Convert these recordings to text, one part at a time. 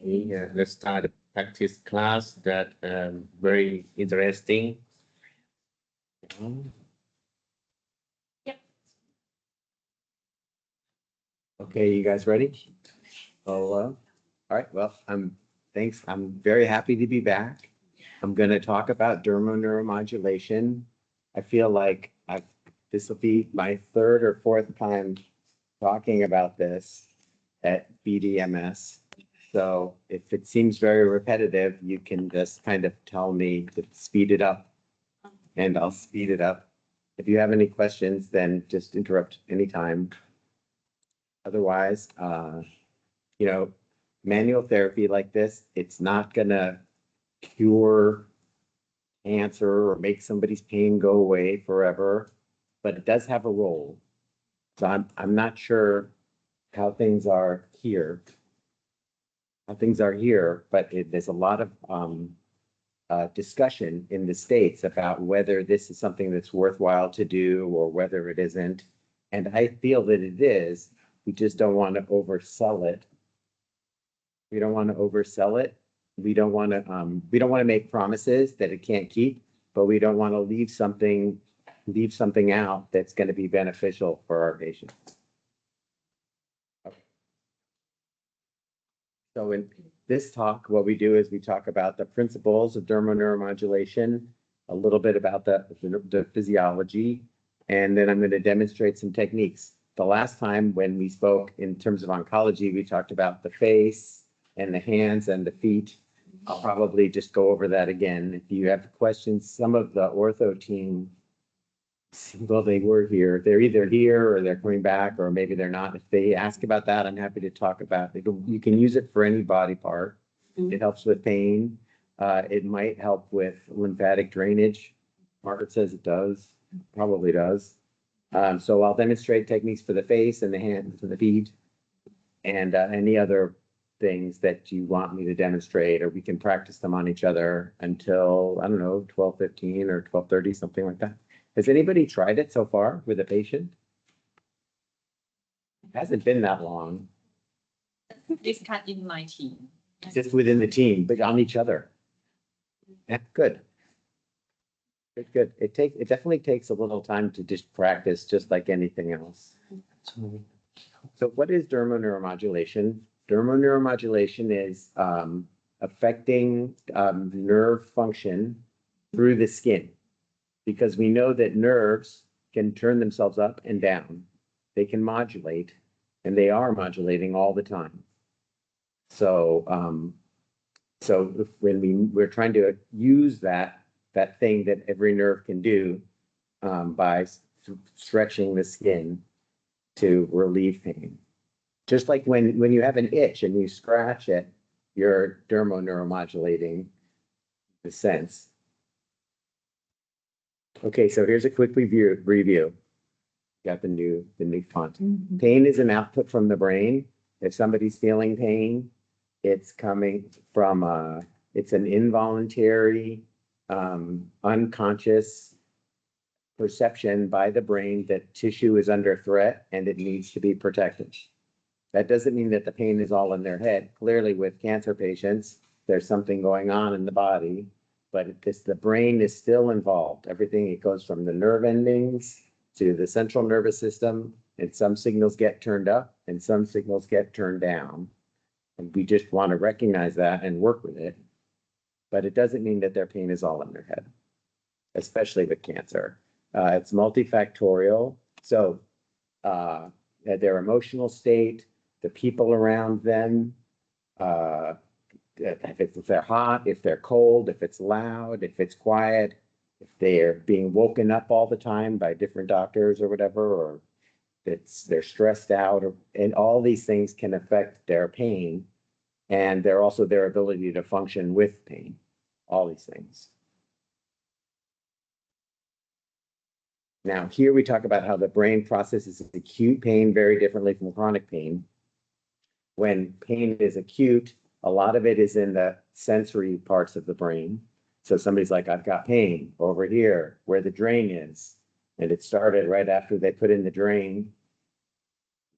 Yeah, let's start a practice class that very interesting. Yep. Okay, you guys ready? Hello. All right. Well, thanks. I'm very happy to be back. I'm going to talk about dermoneuro modulation. I feel like this will be my third or fourth time talking about this at BDMS. So if it seems very repetitive, you can just kind of tell me to speed it up, and I'll speed it up. If you have any questions, then just interrupt anytime. Otherwise, manual therapy like this, it's not gonna cure cancer or make somebody's pain go away forever, but it does have a role. So I'm not sure how things are here. But there's a lot of discussion in the States about whether this is something that's worthwhile to do or whether it isn't. And I feel that it is. We just don't want to oversell it. We don't want to oversell it. We don't want to make promises that it can't keep, but we don't want to leave something out that's going to be beneficial for our patients. Okay. So in this talk, what we do is we talk about the principles of dermoneuromodulation, a little bit about the physiology, and then I'm going to demonstrate some techniques. The last time when we spoke in terms of oncology, we talked about the face and the hands and the feet. I'll probably just go over that again. If you have questions, some of the ortho team, well, they were here. They're either here or they're coming back, or maybe they're not. If they ask about that, I'm happy to talk about it. You can use it for any body part. It helps with pain. It might help with lymphatic drainage. Margaret says it does, probably does. So I'll demonstrate techniques for the face and the hands and the feet, and any other things that you want me to demonstrate, or we can practice them on each other until, I don't know, 12:15 or 12:30, something like that. Has anybody tried it so far with a patient? It hasn't been that long. This cut in my team. Just within the team, but on each other. Yeah, good. Good. It definitely takes a little time to just practice, just like anything else. So what is dermoneuromodulation? Dermoneuromodulation is affecting nerve function through the skin, because we know that nerves can turn themselves up and down. They can modulate, and they are modulating all the time. So, when we're trying to use that thing that every nerve can do by stretching the skin to relieve pain. Just like when you have an itch and you scratch it, you're dermoneuromodulating the sense. Okay, so here's a quick review. Got the new font. Pain is an output from the brain. If somebody's feeling pain, it's coming from it's an involuntary, unconscious perception by the brain that tissue is under threat and it needs to be protected. That doesn't mean that the pain is all in their head. Clearly, with cancer patients, there's something going on in the body, but the brain is still involved. Everything, it goes from the nerve endings to the central nervous system, and some signals get turned up and some signals get turned down. And we just want to recognize that and work with it. But it doesn't mean that their pain is all in their head, especially with cancer. It's multifactorial. So their emotional state, the people around them, if they're hot, if they're cold, if it's loud, if it's quiet, if they're being woken up all the time by different doctors or whatever, or they're stressed out, and all these things can affect their pain, and they're also their ability to function with pain, all these things. Now, here we talk about how the brain processes acute pain very differently from chronic pain. When pain is acute, a lot of it is in the sensory parts of the brain. So somebody's like, I've got pain over here where the drain is. And it started right after they put in the drain.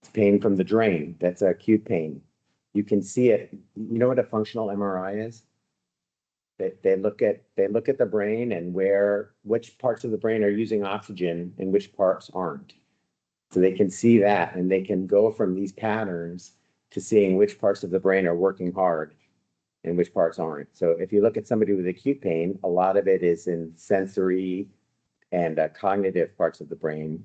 It's pain from the drain. That's acute pain. You can see it. You know what a functional MRI is? They look at the brain and which parts of the brain are using oxygen and which parts aren't. So they can see that, and they can go from these patterns to seeing which parts of the brain are working hard and which parts aren't. So if you look at somebody with acute pain, a lot of it is in sensory and cognitive parts of the brain.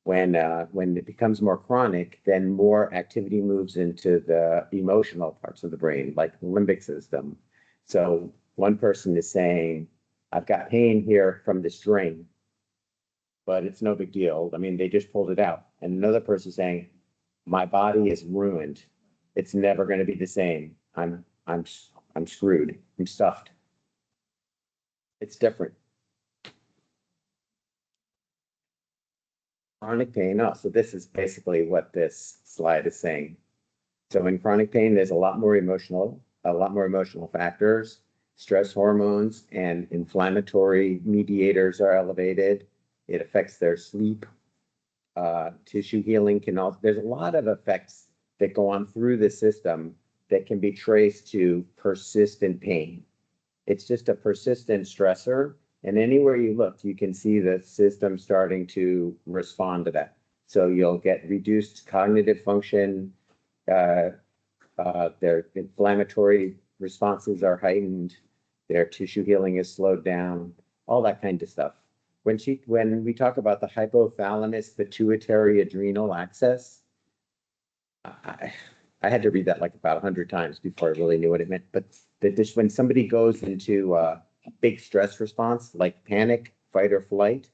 When it becomes more chronic, then more activity moves into the emotional parts of the brain, like the limbic system. So one person is saying, I've got pain here from this drain, but it's no big deal. I mean, they just pulled it out. And another person is saying, my body is ruined. It's never going to be the same. I'm screwed. I'm stuffed. It's different. Chronic pain. Oh, so this is basically what this slide is saying. So in chronic pain, there's a lot more emotional factors. Stress hormones and inflammatory mediators are elevated. It affects their sleep. Tissue healing can also, there's a lot of effects that go on through the system that can be traced to persistent pain. It's just a persistent stressor. And anywhere you look, you can see the system starting to respond to that. So you'll get reduced cognitive function. Their inflammatory responses are heightened. Their tissue healing is slowed down, all that kind of stuff. When we talk about the hypothalamus pituitary adrenal axis, I had to read that like about 100 times before I really knew what it meant. But that when somebody goes into a big stress response, like panic, fight or flight,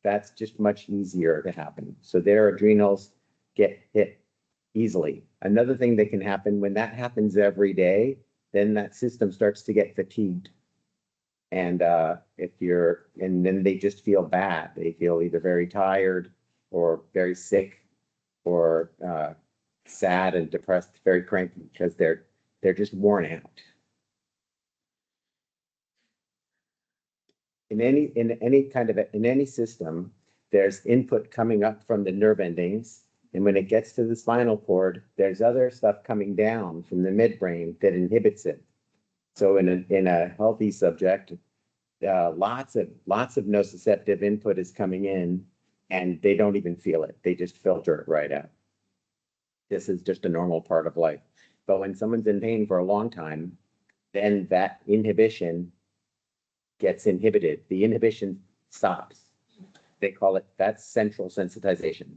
that's just much easier to happen. So their adrenals get hit easily. Another thing that can happen when that happens every day, then that system starts to get fatigued. And then they just feel bad. They feel either very tired or very sick or sad and depressed, very cranky, because they're just worn out. In any system, there's input coming up from the nerve endings, and when it gets to the spinal cord, there's other stuff coming down from the midbrain that inhibits it. So in a healthy subject, lots of nociceptive input is coming in, and they don't even feel it. They just filter it right out. This is just a normal part of life. But when someone's in pain for a long time, then that inhibition gets inhibited. The inhibition stops. They call it, that's central sensitization.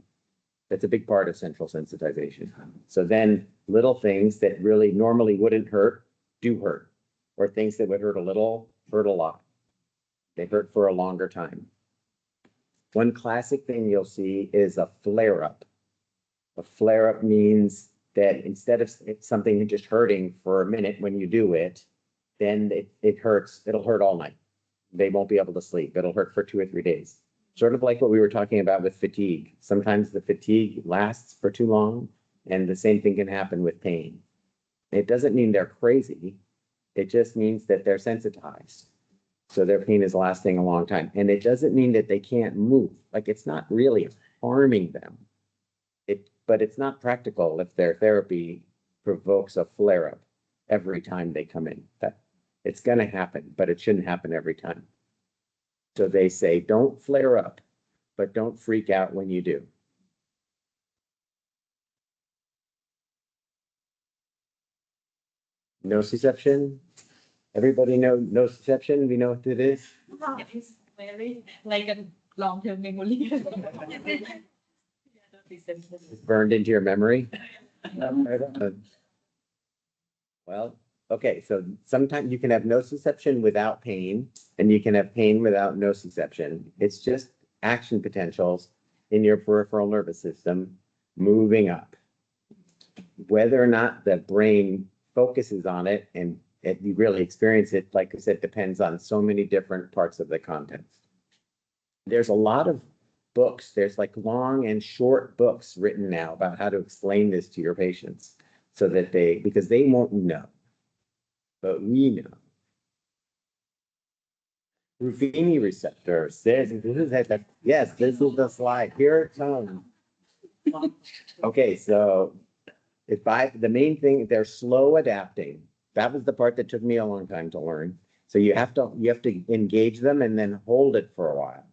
That's a big part of central sensitization. So then little things that really normally wouldn't hurt do hurt, or things that would hurt a little hurt a lot. They hurt for a longer time. One classic thing you'll see is a flare-up. A flare-up means that instead of something just hurting for a minute when you do it, then it hurts. It'll hurt all night. They won't be able to sleep. It'll hurt for 2 or 3 days. Sort of like what we were talking about with fatigue. Sometimes the fatigue lasts for too long, and the same thing can happen with pain. It doesn't mean they're crazy. It just means that they're sensitized. So their pain is lasting a long time. And it doesn't mean that they can't move. Like, it's not really harming them. But it's not practical if their therapy provokes a flare-up every time they come in. That it's going to happen, but it shouldn't happen every time. So they say, don't flare up, but don't freak out when you do. Nociception. Everybody know nociception? We know what it is? It's very like a long-term memory. It's burned into your memory. Well, okay, so sometimes you can have nociception without pain, and you can have pain without nociception. It's just action potentials in your peripheral nervous system moving up. Whether or not the brain focuses on it and you really experience it, like I said, depends on so many different parts of the context. There's a lot of books. There's like long and short books written now about how to explain this to your patients so that because they won't know, but we know. Ruffini receptors. This is the slide. Here it comes. Okay, so The main thing, they're slow adapting. That was the part that took me a long time to learn. So you have to engage them and then hold it for a while.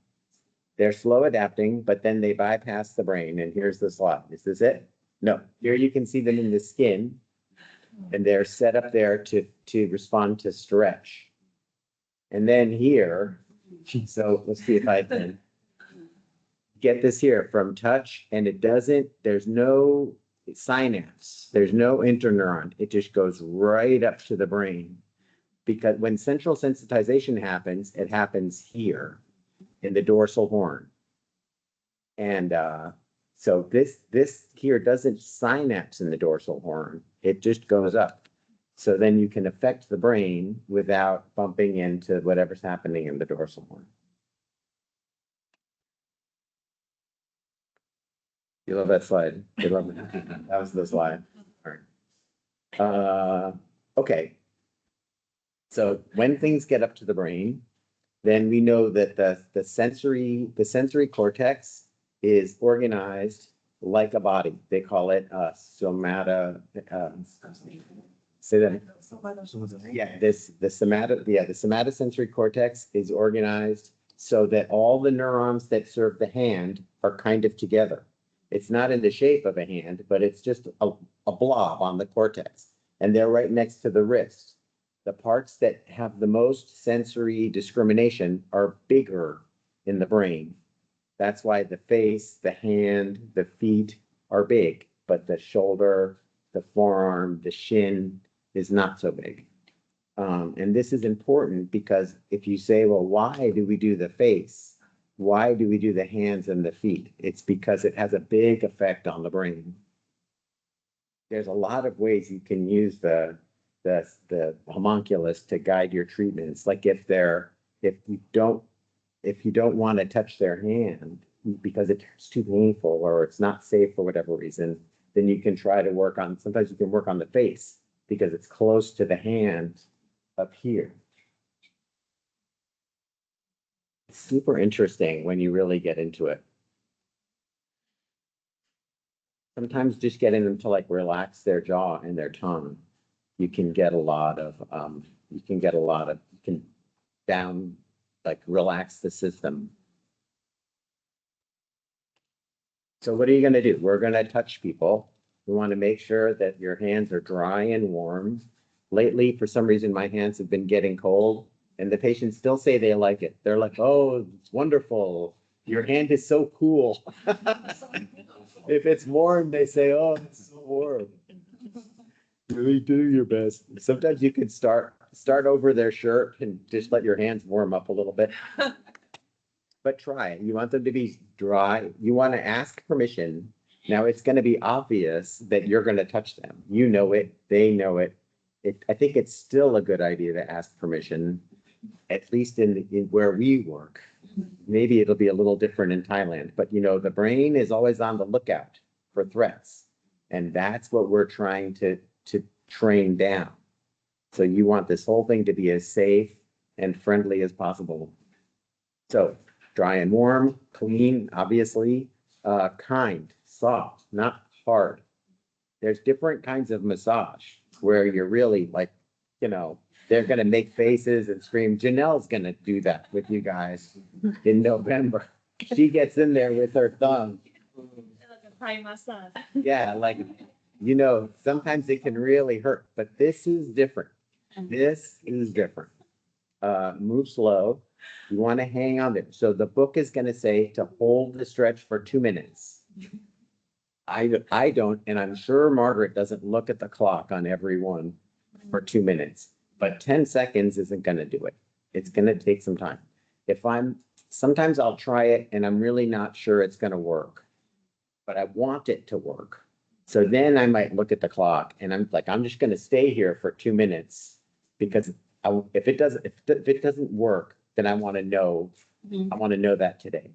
They're slow adapting, but then they bypass the brain. And here's the slide. Is this it? No. Here you can see them in the skin, and they're set up there to respond to stretch. And then here, so let's see if I can get this here from touch, and there's no synapse, there's no interneuron. It just goes right up to the brain. Because when central sensitization happens, it happens here in the dorsal horn. And so this here doesn't synapse in the dorsal horn. It just goes up. So then you can affect the brain without bumping into whatever's happening in the dorsal horn. You love that slide. You love it. That was the slide. All right. Okay. So when things get up to the brain, then we know that the sensory cortex is organized like a body. They call it somata. Say that. Yeah, the somatosensory cortex is organized so that all the neurons that serve the hand are kind of together. It's not in the shape of a hand, but it's just a blob on the cortex, and they're right next to the wrist. The parts that have the most sensory discrimination are bigger in the brain. That's why the face, the hand, the feet are big, but the shoulder, the forearm, the shin is not so big. And this is important because if you say, well, why do we do the face? Why do we do the hands and the feet? It's because it has a big effect on the brain. There's a lot of ways you can use the homunculus to guide your treatments. Like if you don't want to touch their hand because it's too painful or it's not safe for whatever reason, then you can try to sometimes you can work on the face because it's close to the hand up here. It's super interesting when you really get into it. Sometimes just getting them to like relax their jaw and their tongue, you can relax the system. So what are you going to do? We're going to touch people. We want to make sure that your hands are dry and warm. Lately, for some reason, my hands have been getting cold, and the patients still say they like it. They're like, oh, it's wonderful. Your hand is so cool. If it's warm, they say, oh, it's so warm. Really do your best. Sometimes you could start over their shirt and just let your hands warm up a little bit. But try it. You want them to be dry. You want to ask permission. Now it's going to be obvious that you're going to touch them. You know it. They know it. I think it's still a good idea to ask permission, at least in where we work. Maybe it'll be a little different in Thailand, but the brain is always on the lookout for threats. And that's what we're trying to train down. So you want this whole thing to be as safe and friendly as possible. So dry and warm, clean, obviously, kind, soft, not hard. There's different kinds of massage where you're really like, they're going to make faces and scream. Janelle's going to do that with you guys in November. She gets in there with her thumb. Like a Thai massage. Yeah, sometimes it can really hurt, but this is different. This is different. Move slow. You want to hang on there. So the book is going to say to hold the stretch for 2 minutes. I don't, and I'm sure Margaret doesn't look at the clock on every one for 2 minutes, but 10 seconds isn't going to do it. It's going to take some time. Sometimes I'll try it and I'm really not sure it's going to work, but I want it to work. So then I might look at the clock and I'm like, I'm just going to stay here for 2 minutes because if it doesn't work, then I want to know. I want to know that today.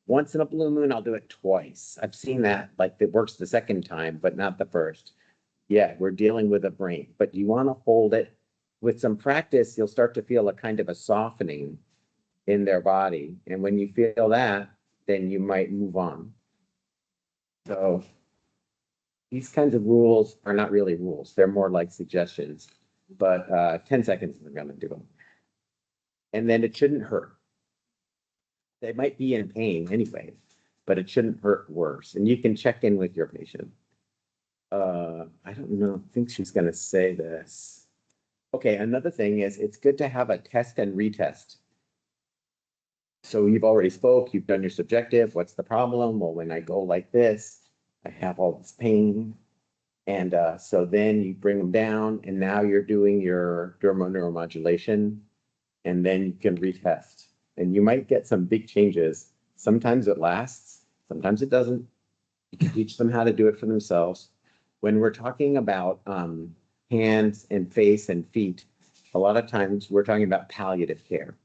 Once in a blue moon, I'll do it twice. I've seen that, like it works the second time, but not the first. Yeah, we're dealing with a brain, but you want to hold it. With some practice, you'll start to feel a kind of a softening in their body. And when you feel that, then you might move on. So these kinds of rules are not really rules. They're more like suggestions, but 10 seconds is gonna do them. And then it shouldn't hurt. They might be in pain anyway, but it shouldn't hurt worse. And you can check in with your patient. I don't know, I think she's gonna say this. Okay, another thing is it's good to have a test and retest. So you've already spoke, you've done your subjective. What's the problem? Well, when I go like this, I have all this pain. And so then you bring them down and now you're doing your dermoneuro modulation and then you can retest. And you might get some big changes. Sometimes it lasts, sometimes it doesn't. You can teach them how to do it for themselves. When we're talking about hands and face and feet, a lot of times we're talking about palliative care.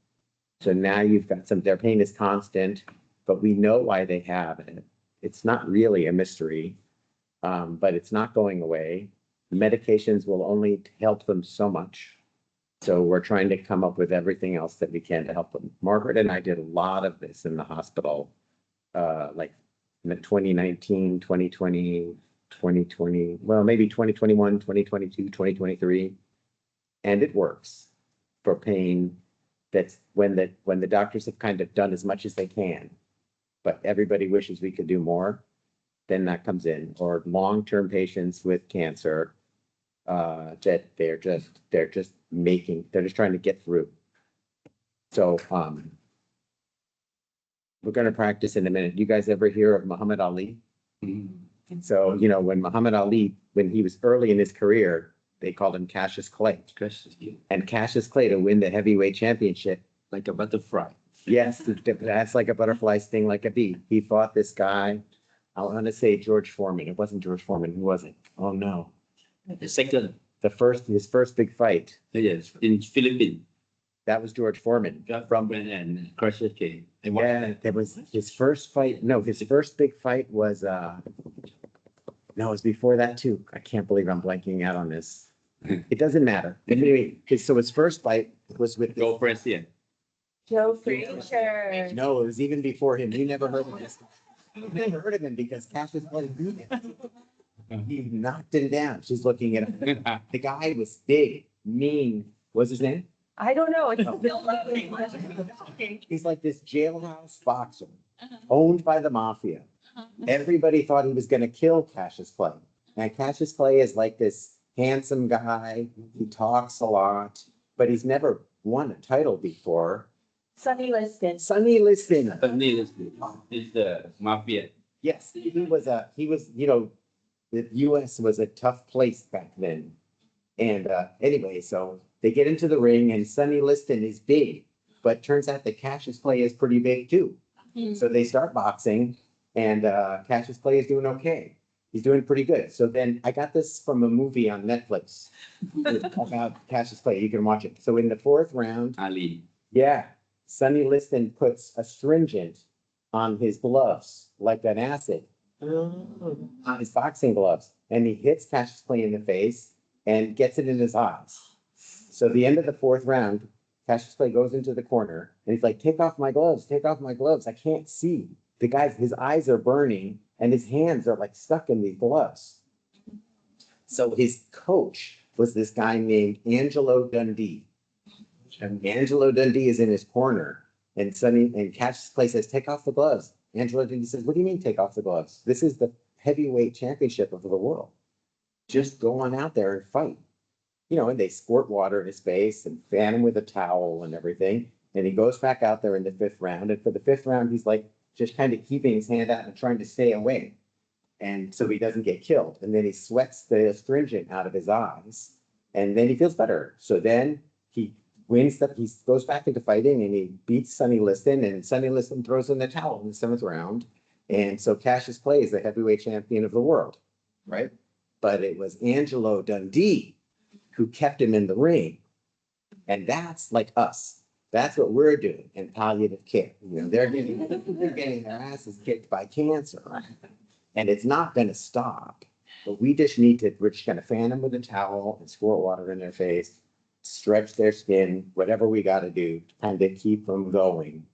So now you've got their pain is constant, but we know why they have it. It's not really a mystery, but it's not going away. The medications will only help them so much. So we're trying to come up with everything else that we can to help them. Margaret and I did a lot of this in the hospital, like in the 2019, 2020, 2020, well, maybe 2021, 2022, 2023. And it works for pain. That's when the doctors have kind of done as much as they can, but everybody wishes we could do more, then that comes in. Or long-term patients with cancer, that they're just trying to get through. So we're going to practice in a minute. You guys ever hear of Muhammad Ali? Mm-hmm. So, you know, when Muhammad Ali, when he was early in his career, they called him Cassius Clay. And Cassius Clay, to win the heavyweight championship. Like a butterfly. Yes, that's like a butterfly sting like a bee. He fought this guy. I want to say George Foreman. It wasn't George Foreman. Who was it? Oh, no. The second. His first big fight. Yes, in Philippines. That was George Foreman. From and Crusher K. Yeah, that was his first fight. No, his first big fight was, no, it was before that too. I can't believe I'm blanking out on this. It doesn't matter. Anyway, so his first fight was with Go President. Joe Frazier. No, it was even before him. You never heard of this. You never heard of him because Cassius Clay beat him. He knocked him down. She's looking at him. The guy was big, mean. What's his name? I don't know. It's He's like this jailhouse boxer, owned by the mafia. Everybody thought he was going to kill Cassius Clay. And Cassius Clay is like this handsome guy. He talks a lot, but he's never won a title before. Sonny Liston. Sonny Liston. Is the mafia. Yes, he was, you know, the US was a tough place back then. And anyway, so they get into the ring and Sonny Liston is big, but turns out that Cassius Clay is pretty big too. So they start boxing and Cassius Clay is doing okay. He's doing pretty good. So then I got this from a movie on Netflix about Cassius Clay. You can watch it. So in the fourth round, Ali. yeah, Sonny Liston puts astringent on his gloves, like an acid, on his boxing gloves. And he hits Cassius Clay in the face and gets it in his eyes. So the end of the fourth round, Cassius Clay goes into the corner and he's like, take off my gloves, take off my gloves. I can't see. The guy's, his eyes are burning and his hands are like stuck in these gloves. So his coach was this guy named Angelo Dundee. And Angelo Dundee is in his corner and Cassius Clay says, take off the gloves. Angelo Dundee says, what do you mean take off the gloves? This is the heavyweight championship of the world. Just go on out there and fight. You know, and they squirt water in his face and fan him with a towel and everything. And he goes back out there in the fifth round. And for the fifth round, he's like just kind of keeping his hand out and trying to stay away. And so he doesn't get killed. And then he sweats the astringent out of his eyes. And then he feels better. So then he wins he goes back into fighting and he beats Sonny Liston. And Sonny Liston throws in the towel in the seventh round. And so Cassius Clay is the heavyweight champion of the world, right? But it was Angelo Dundee who kept him in the ring. And that's like us. That's what we're doing in palliative care. You know, they're getting their asses kicked by cancer. And it's not going to stop. But we're just going to fan them with a towel and squirt water in their face, stretch their skin, whatever we got to do to kind of keep them going.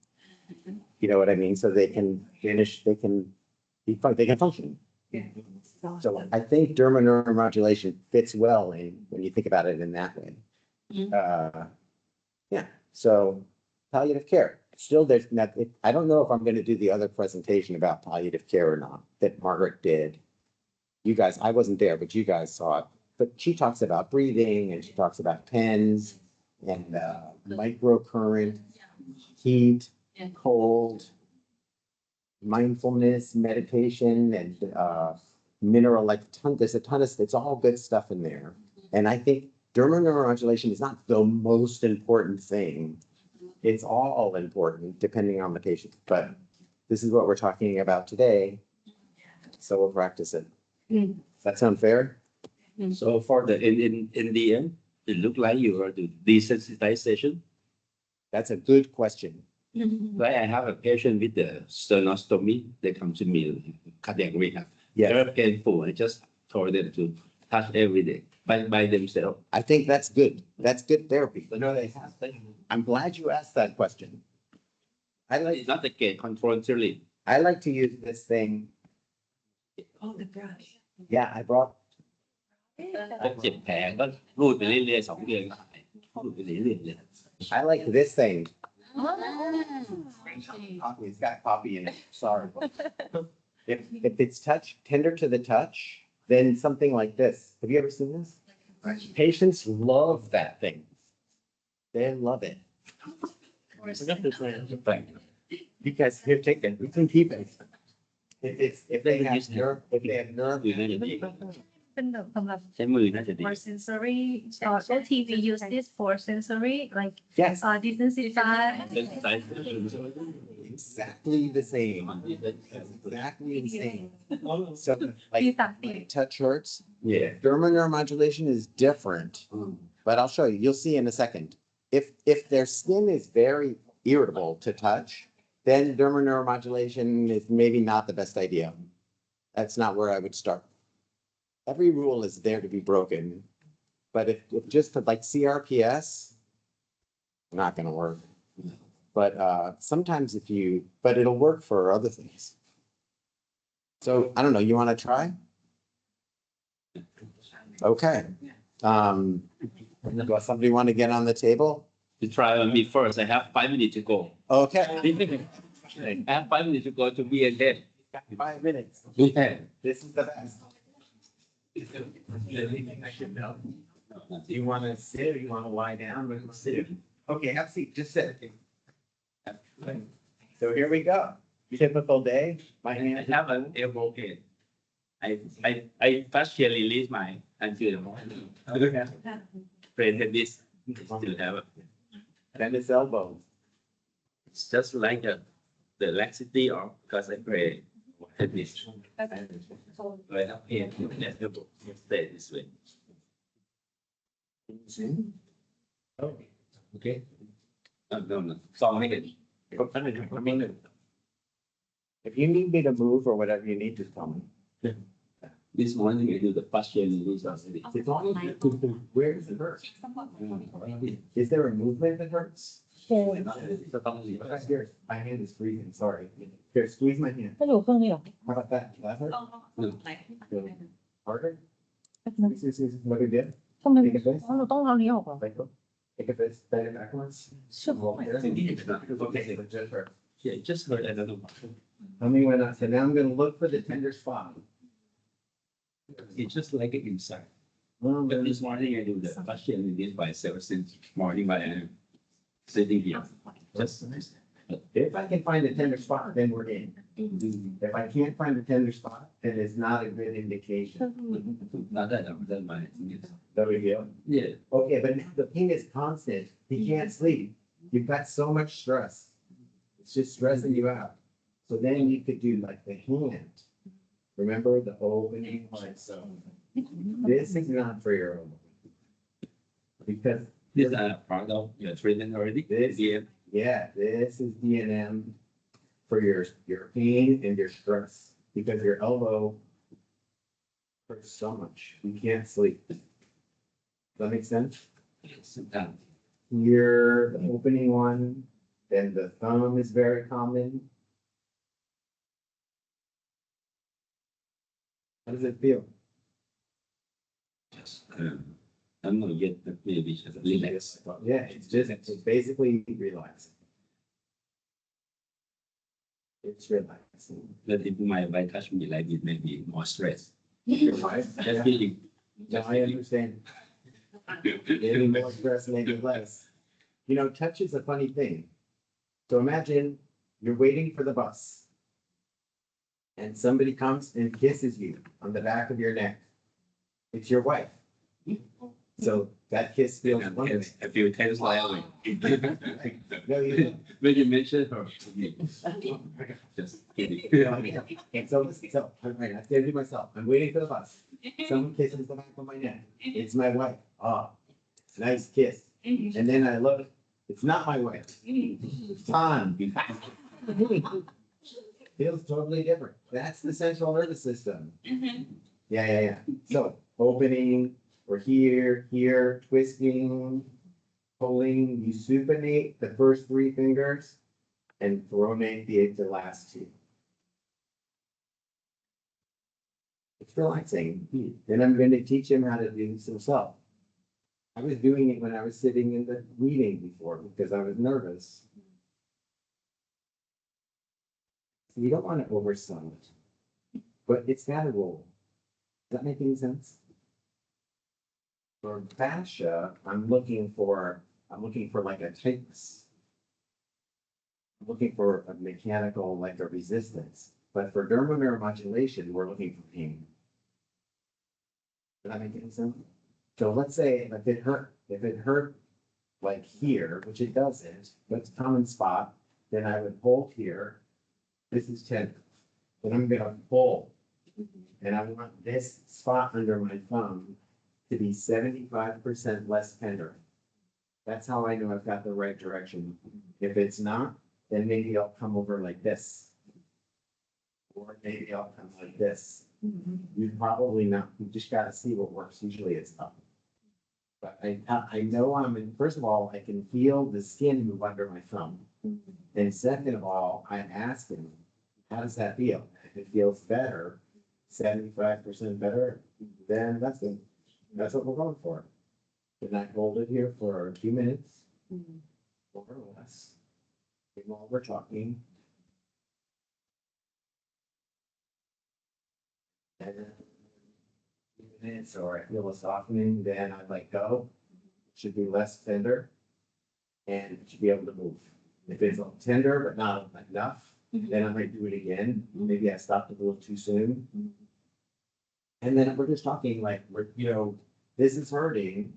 You know what I mean? So they can finish, they can function. So I think dermoneuro modulation fits well in, when you think about it in that way. Yeah, so palliative care, still there's not, I don't know if I'm gonna do the other presentation about palliative care or not, that Margaret did. You guys, I wasn't there, but you guys saw it, but she talks about breathing and she talks about pens and microcurrent, heat, cold, mindfulness, meditation, and mineral, like there's a ton of, it's all good stuff in there. And I think dermoneuro modulation is not the most important thing. It's all important depending on the patient, but this is what we're talking about today. So we'll practice it. Does that sound fair? So for the in the end, it looked like you are doing desensitization. That's a good question. Like I have a patient with the sternostomy. They come to me cardiac rehab. Yeah, Very painful. I just told them to touch every day by themselves. I think that's good. That's good therapy. So no, they have. I'm glad you asked that question. It's not the gate control really. I like to use this thing. Oh, the brush. Yeah, I brought, พวกเจ็บแผลก็รูดไปเรื่อยๆ2 เดือนก็หายรูดไปเรื่อยๆเลย I like this thing. Oh. Coffee, it's got coffee in it. Sorry. If it's tender to the touch, then something like this. Have you ever seen this? Patients love that thing. They love it. You guys here, take it. We can keep it. If they have nerve, if they have nerve. มือน่าจะดี เป็นแบบสำหรับ ใช้มือน่าจะดี for sensory OT we use this for sensory like Yes, desensitize exactly the same. Exactly the same. So like touch hurts. Yeah. Dermoneuro modulation is different, but I'll show you. You'll see in a second. If their skin is very irritable to touch, then dermoneuro modulation is maybe not the best idea. That's not where I would start. Every rule is there to be broken, but if just for like CRPS, not gonna work. But sometimes but it'll work for other things. So I don't know, you want to try? Okay. Does somebody want to get on the table? To try on me first. I have 5 minutes to go. Okay. I have 5 minutes to go to be and then. 5 minutes. Yeah. This is the best. Anything I should know? Do you want to sit or you want to lie down? Sit. Okay, have a seat. Just sit. So here we go. Typical day. My I hand. have an elbow pain. I partially release my until the morning. Play tennis. Still have it. Then his elbow. It's just like the laxity of because I play tennis. So I have pain in the elbow. Stay this way. Oh, Okay. No. 2 minutes. if you need me to move or whatever you need, just tell me. This morning I do the partial release of it. It's all, where does it hurt? Is there a movement that hurts? Here, my hand is freezing, sorry. Here, squeeze my hand. ก็อยู่เครื่องนี้หรอ How about that? That hurt? ไหน Harder? What we did? ทำไม Take a fist. เราต้องเอานี้ออกเหรอ Like, take a fist, bend it backwards. เชื่อ Okay, it just hurt. Yeah, it just hurt. I don't know. Let me went up, so now I'm gonna look for the tender spot. It's just like an inside. Well, But this morning I do the partial release by myself since morning by sitting here. Just if I can find a tender spot, then we're in. If I can't find a tender spot, then it's not a good indication. not that I've done my There we go. yeah. Okay, but now the pain is constant. He can't sleep. You've got so much stress. It's just stressing you out. So then you could do like the hand. Remember the opening like so. This is not for your own. Because These are part of your training already. This- Yeah. yeah, this is DNM for your pain and your stress. Because your elbow hurts so much. You can't sleep. Does that make sense? Sometimes. Here, the opening one, then the thumb is very common. How does it feel? Just, I'm not yet, but maybe just relax. Yeah, it's basically relaxing. It's relaxing. But if my wife touch me like it, maybe more stress. Your wife? Just feeling. No, I understand. Maybe more stress, maybe less. You know, touch is a funny thing. So imagine you're waiting for the bus. And somebody comes and kisses you on the back of your neck. It's your wife. So that kiss feels wonderful. I feel tense like No, you don't. when you mention her. Just kidding. So, I have to do myself. I'm waiting for the bus. Someone kisses the back of my neck. It's my wife. Ah, nice kiss. And then I look, it's not my wife. It's Tom. Feels totally different. That's the central nervous system. Yeah. So opening, we're here, twisting, pulling. You supinate the first 3 fingers and pronate the last 2. It's relaxing. Then I'm going to teach him how to do this himself. I was doing it when I was sitting in the meeting before because I was nervous. You don't want to oversell it, but it's got a role. Does that make any sense? For fascia, I'm looking for like a tightness. I'm looking for a mechanical, like a resistance. But for dermoneuro modulation, we're looking for pain. Does that make any sense? So let's say if it hurt like here, which it doesn't, but it's a common spot, then I would hold here. This is tender. Then I'm gonna pull. And I want this spot under my thumb to be 75% less tender. That's how I know I've got the right direction. If it's not, then maybe I'll come over like this. Or maybe I'll come like this. You probably not, you just gotta see what works. Usually it's up. But I know I'm in, first of all, I can feel the skin move under my thumb. And second of all, I ask him, how does that feel? If it feels better, 75% better, then that's it. That's what we're going for. And I hold it here for a few minutes, more or less, while we're talking. And then a few minutes, or I feel a softening, then I let go. It should be less tender, and it should be able to move. If it's tender but not enough, then I might do it again. Maybe I stopped a little too soon. And then we're just talking like this is hurting.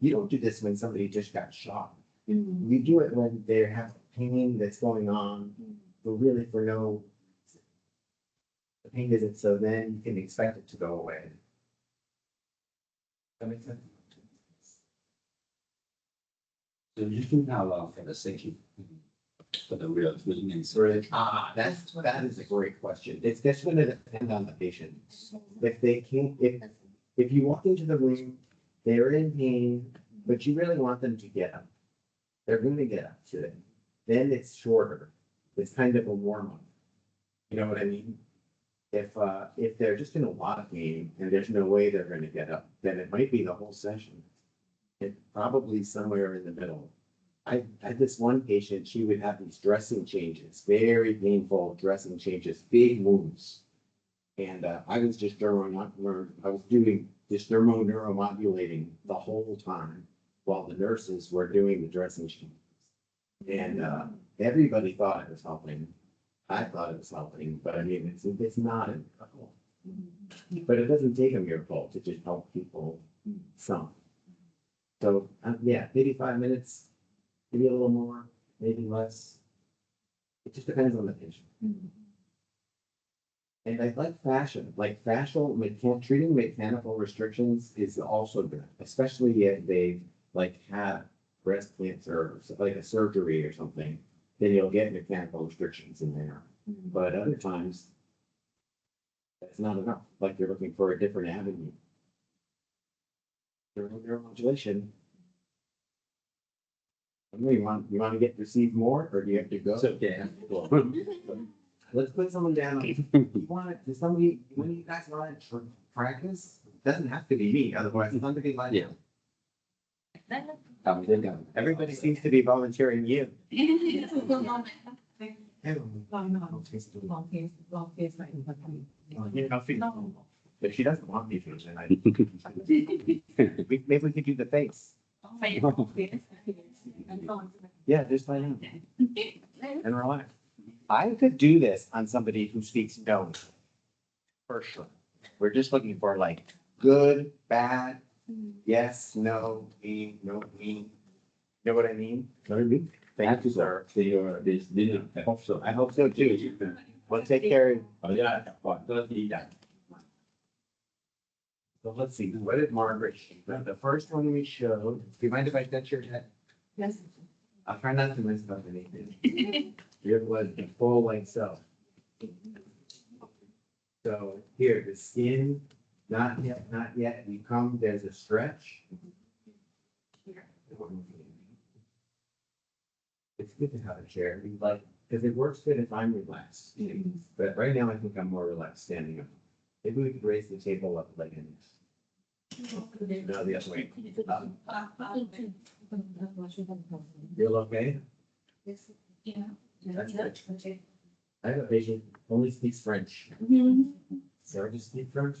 You don't do this when somebody just got shot. You do it when they have pain that's going on, but really the pain isn't, so then you can expect it to go away. That makes sense? So you think how long for the second? For the real feeling and That is a great question. It's just going to depend on the patient. If they can't, if you walk into the room, they're in pain, but you really want them to get up. They're going to get up today. Then it's shorter. It's kind of a warm up. You know what I mean? If they're just in a lot of pain and there's no way they're going to get up, then it might be the whole session. It's probably somewhere in the middle. I had this one patient, she would have these dressing changes, very painful dressing changes, big wounds. And I was doing this dermoneuro modulating the whole time while the nurses were doing the dressing changes. And everybody thought it was helping. I thought it was helping, but I mean, it's not a miracle. But it doesn't take a miracle to just help people some. So yeah, maybe 5 minutes. Maybe a little more, maybe less. It just depends on the patient. And I like fashion, like treating mechanical restrictions is also good, especially if they've like had breast cancer or like a surgery or something, then you'll get mechanical restrictions in there. But other times, that's not enough, like you're looking for a different avenue. Dermoneuro modulation. You want to receive more, or do you have to go? It's okay. Let's put someone down. You want, does somebody, when you guys want to practice? Doesn't have to be me, otherwise somebody like. Yeah. Everybody seems to be volunteering you. But she doesn't want me to, then I. Maybe we could do the face. Yeah, just lie down and relax. I could do this on somebody who speaks no. For sure. We're just looking for like good, bad, yes, no, me, no, me. Know what I mean? Thank you, sir. This dinner. I hope so. I hope so too. We'll take care of. ขออนุญาตก่อนก็ดีจัง So let's see, what did Margaret show? The first one we showed, do you mind if I touch your head? Yes. I'll try not to mess up anything. Your blood is full like so. So here, the skin, not yet, not yet. You come, there's a stretch. It's good to have a chair, like, because it works good if I'm relaxed. But right now, I think I'm more relaxed standing up. Maybe we could raise the table up like this. No, the other way. You're okay? Yeah. That's good. I have a patient who only speaks French. Sarah, do you speak French?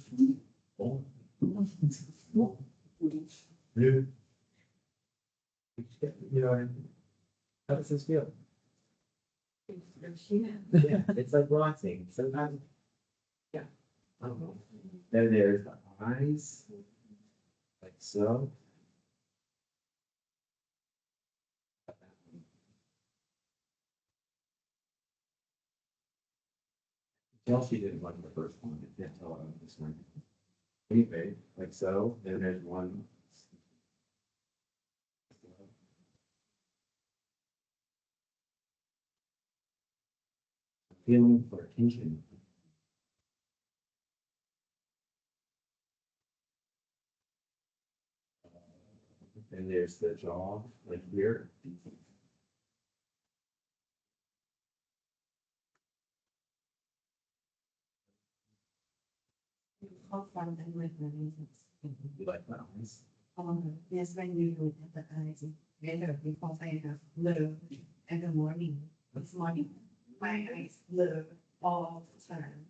Oh. Blue. You know, how does this feel? Yeah, it's like relaxing. Sometimes, yeah, I don't know. Then there's the eyes, like so. Tell she didn't like the first one. I can't tell her this one. Anyway, like so. Then there's one. Feeling for attention. And there's the jaw, like here. You like that? Yes, when you look at the eyes, later because I have blur in the morning. This morning, my eyes blur all the time.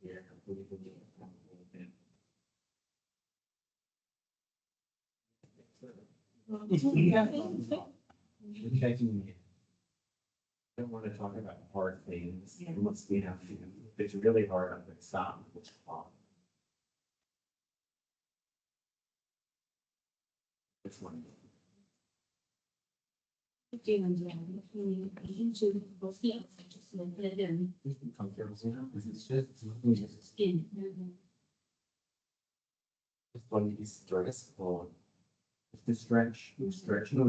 Yeah. You're checking me. I don't want to talk about hard things. Unless we have to. If it's really hard, I'm gonna stop. This one. Comfortable. This is just. Skin. This one is stressful. It's the stretch, stretch, no,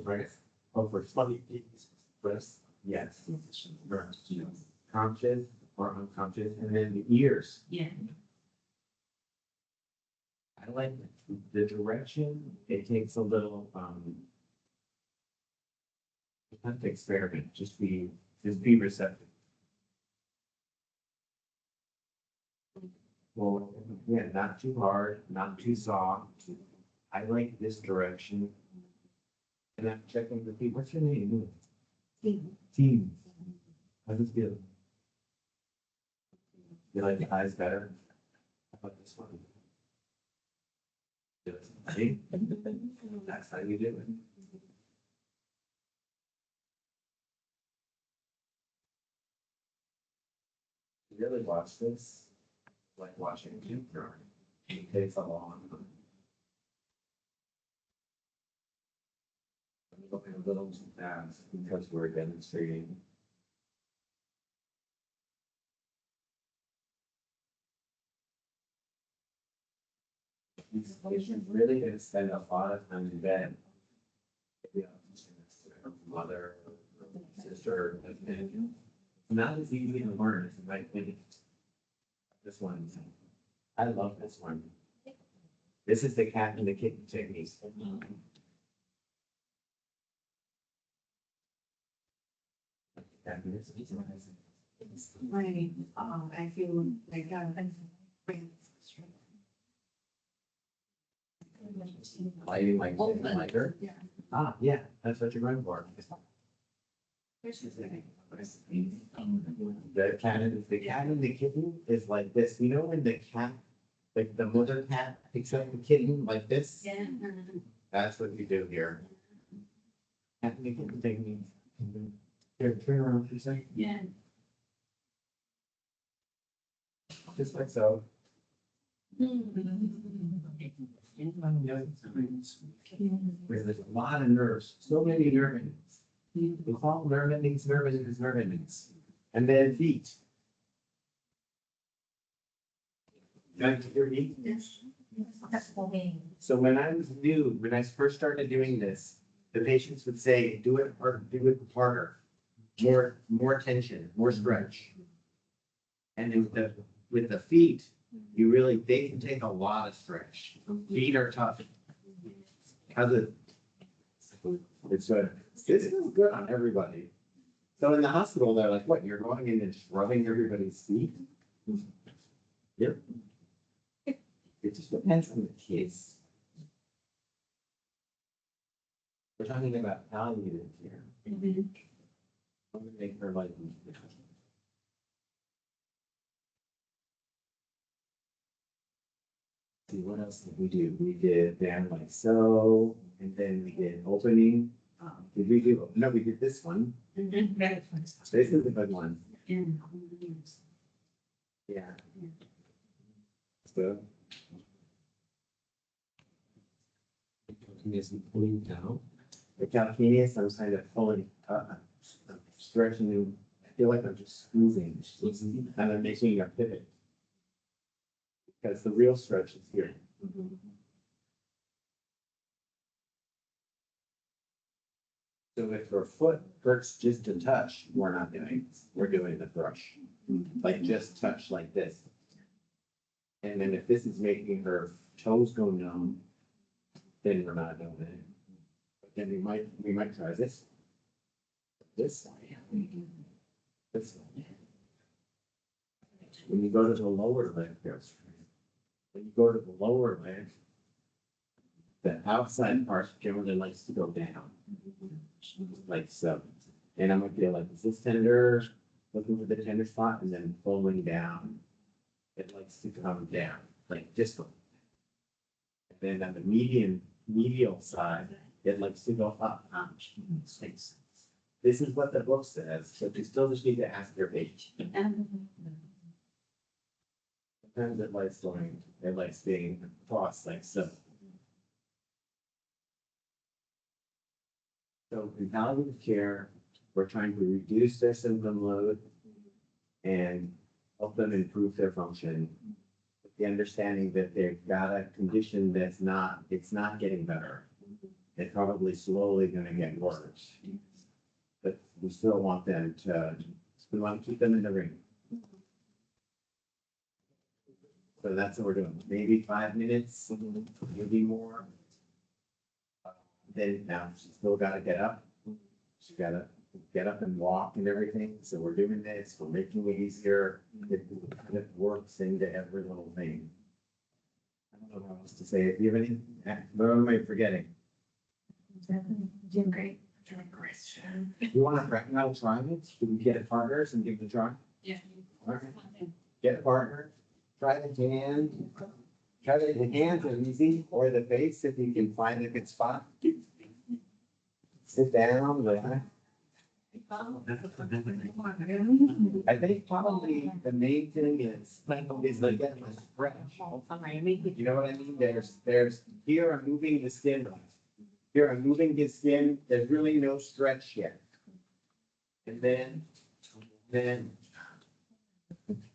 right? Over funny, stress, yes. Conscious or unconscious, and then the ears. Yeah. I like the direction, it takes a little, you have to experiment, just be receptive. Well, yeah, not too hard, not too soft. I like this direction. And I'm checking the feet. What's your name? Team. How's this feel? You like the eyes better? How about this one? See? That's how you do it. You really watch this, like watching a kindergarten. It takes a long time. I'm looking a little too fast because we're demonstrating. These patients really gonna spend a lot of time in bed. Yeah, her mother, sister, and not as easy to learn as you might think. This one, I love this one. This is the cat and the kitten technique. My, I feel like Lighting like lighter? Yeah. Ah, yeah, that's what you're going for. The cat and the kitten is like this. You know when the cat, like the mother cat picks up the kitten like this? Yeah. That's what you do here. Cat and the kitten thing. Here, turn around for a second. Yeah. Just like so. Where there's a lot of nerves, so many nerve endings. We call them nerve endings, nerve endings, nerve endings. And then feet. Back to your feet. So when I was new, when I first started doing this, the patients would say, do it harder, more tension, more stretch. And with the feet, they can take a lot of stretch. Feet are tough. How's it? It's good. This is good on everybody. So in the hospital, they're like, what, you're going in and rubbing everybody's feet? Yep. It just depends on the case. We're talking about palliative here. I'm gonna make her life easier. See, what else did we do? We did down like so, and then we did opening. Did we do, no, we did this one. This is a good one. Yeah. So. Is pulling down. The calcaneus, I'm kind of pulling, stretching, and I feel like I'm just squeezing, and I'm making a pivot. Because the real stretch is here. So if your foot hurts just a touch, we're not doing, we're doing the brush. Like just touch like this. And then if this is making her toes go numb, then we're not doing it. But then we might try this. This way. This way. When you go to the lower leg, when you go to the lower leg, the outside part generally likes to go down. Like so. And I'm gonna feel like, is this tender? Looking for the tender spot and then pulling down. It likes to come down, like distal. And then on the medial side, it likes to go up. This is what the book says, but you still just need to ask your patient. Sometimes it likes being crossed like so. So in palliative care, we're trying to reduce their symptom load and help them improve their function. With the understanding that they've got a condition it's not getting better. It's probably slowly gonna get worse. But we still want we want to keep them in the ring. So that's what we're doing. Maybe 5 minutes, maybe more. Then now she's still gotta get up. She's gotta get up and walk and everything. So we're doing this, we're making it easier. It works into every little thing. I don't know how else to say it. Do you have any, what am I forgetting? Doing great. You want to recognize try it? Should we get partners and give it a try? Yeah. All right. Get a partner, try the hand. Try the hands are easy, or the face if you can find a good spot. Sit down, relax. I think probably the main thing is to get a stretch. You know what I mean? There's, here I'm moving the skin. Here I'm moving the skin. There's really no stretch yet. And then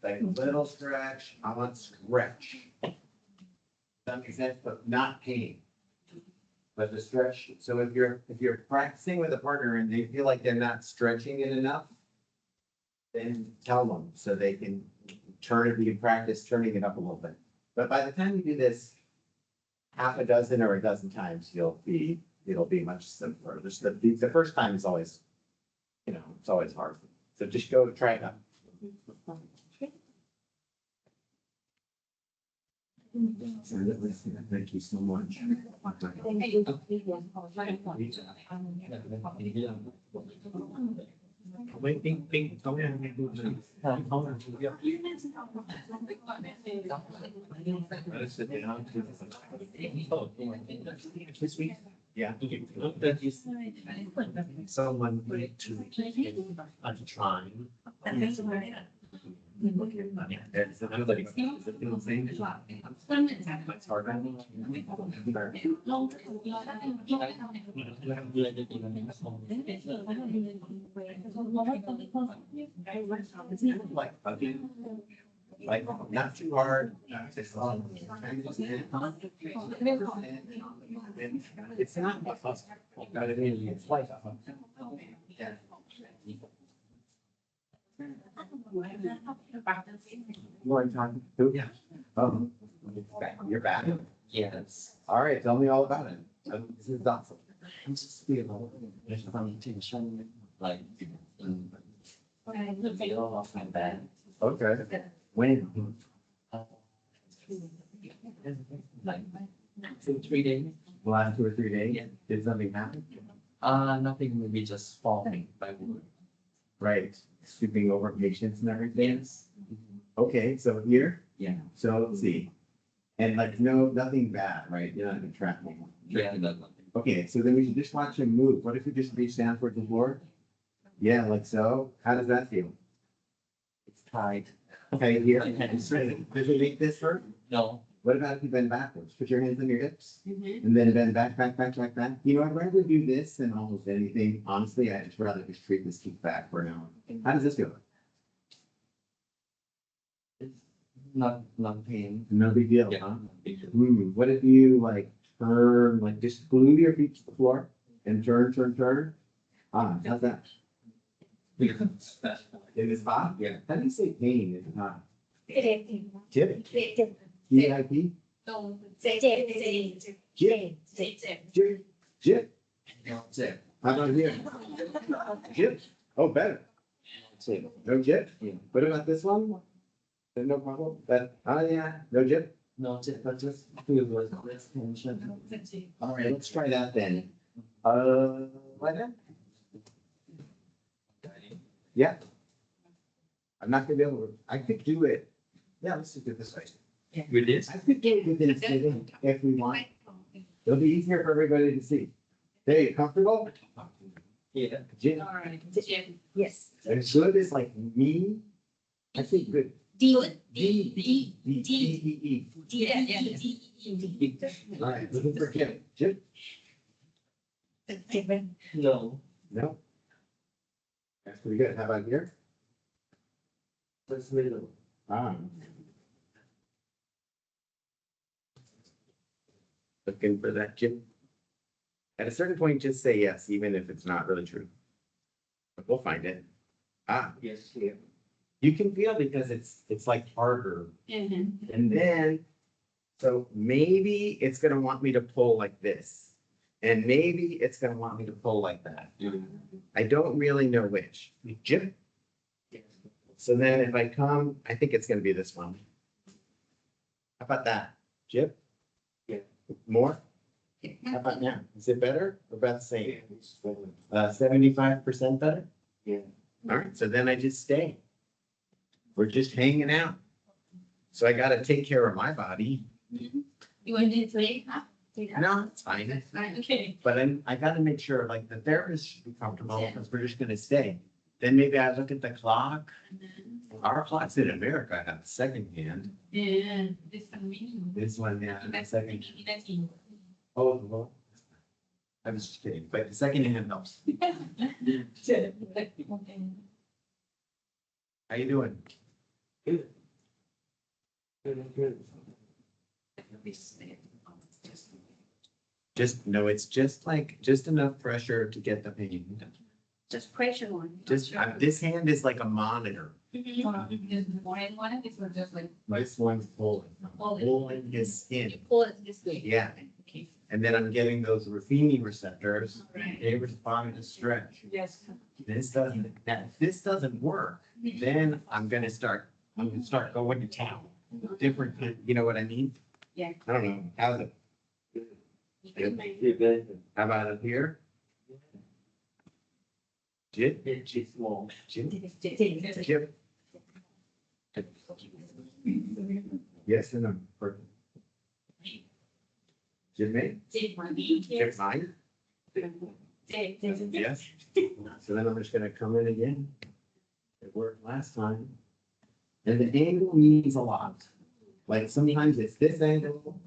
like a little stretch, I want stretch. That makes sense, but not pain. But the stretch, so if you're practicing with a partner and they feel like they're not stretching it enough, then tell them so they can you can practice turning it up a little bit. But by the time you do this half a dozen or a dozen times, it'll be much simpler. The first time is always, it's always hard. So just go to try it out. Thank you so much. Wait, pink, come in. This week? Yeah. That is someone need to try. That's everybody. Is it the same? It's hard. Like, okay. Like, not too hard. Just it's not a hustle. But it is, it's like a hustle. Yeah. You want to talk to? Yeah. Oh, you're back. Yes. All right, tell me all about it. This is awesome. I'm just feel there's some tension like in the middle of my back. Okay. When? Like 2-3 days. The last 2 or 3 days? Yeah. Did something happen? Nothing, maybe just falling by wood. Right. Sweeping over patients and everything? Yes. Okay, so here, Yeah. so let's see. And like, nothing bad, right? You're not gonna trap me. Yeah, that one. Okay, so then we should just watch him move. What if we just reach down towards the floor? Yeah, like so. How does that feel? It's tight. Okay, here. My hand is ready. Does it make this hurt? No. What about if you bend backwards? Put your hands on your hips Mhm. and then bend back. You know, I'd rather do this than almost anything. Honestly, I'd just rather just treat this kick back for now. How does this feel? It's not pain. No big deal, Yeah. huh? What if you like turn, like just glue your feet to the floor and turn? Ah, how's that? In this spot? Yeah. How do you say pain if not? Jet. Tip? Jet. T-I-P? No. Jet. Jet. Jip? Jet. Jip? Jip? No, Jip. How about here? Jip? Oh, better. Jip. No jip? Yeah. What about this one? No problem? Yeah, no jip? No, Jip, but just feel less tension. All right, let's try that then. Like that? Yeah. I'm not gonna be able to, I could do it. Yeah, let's just do it this way. With this? I could do it within sitting if we want. It'll be easier for everybody to see. There, you comfortable? Yeah. Jim, All right. Jet. Yes. as good as like me. I think good. D. D, D, D, D, E, D. E. All right, looking for Jim. Jim? No. No? That's pretty good. How about here? Just middle. Ah. Looking for that, Jim? At a certain point, just say yes, even if it's not really true. But we'll find it. Ah, Yes, yeah. you can feel because it's like harder. And then, so maybe it's gonna want me to pull like this. And maybe it's gonna want me to pull like that. I don't really know which. Jim? Yes. So then if I come, I think it's gonna be this one. How about that? Jip? Yeah. More? How about now? Is it better or about the same? 75% better? Yeah. All right, so then I just stay. We're just hanging out. So I gotta take care of my body. You want to take half? No, it's fine. Okay. But I gotta make sure like the therapist should be comfortable because we're just gonna stay. Then maybe I look at the clock. Our clocks in America have a second hand. Yeah. This one. This one, yeah, the That's second. That's you. Oh, well. I was just kidding, but the second hand helps. Jet. How you doing? Good. Good. Just, no, it's just like, just enough pressure to get the pain. Just pressure on. Just, this hand is like a monitor. One of this was just like This one's pulling, pulling his you skin. pull it this way. Yeah, Okay. and then I'm getting those Ruffini receptors. Right. They respond to stretch. Yes. Now, if this doesn't work, then I'm gonna start going to town. Different, you know what I mean? Yeah. I don't know, how's it? How about up here? Jip? Jip. Jip. Yes and no. Perfect. Jip me? Jip mine? Yes. So then I'm just gonna come in again. It worked last time. And the angle means a lot. Like sometimes it's this angle,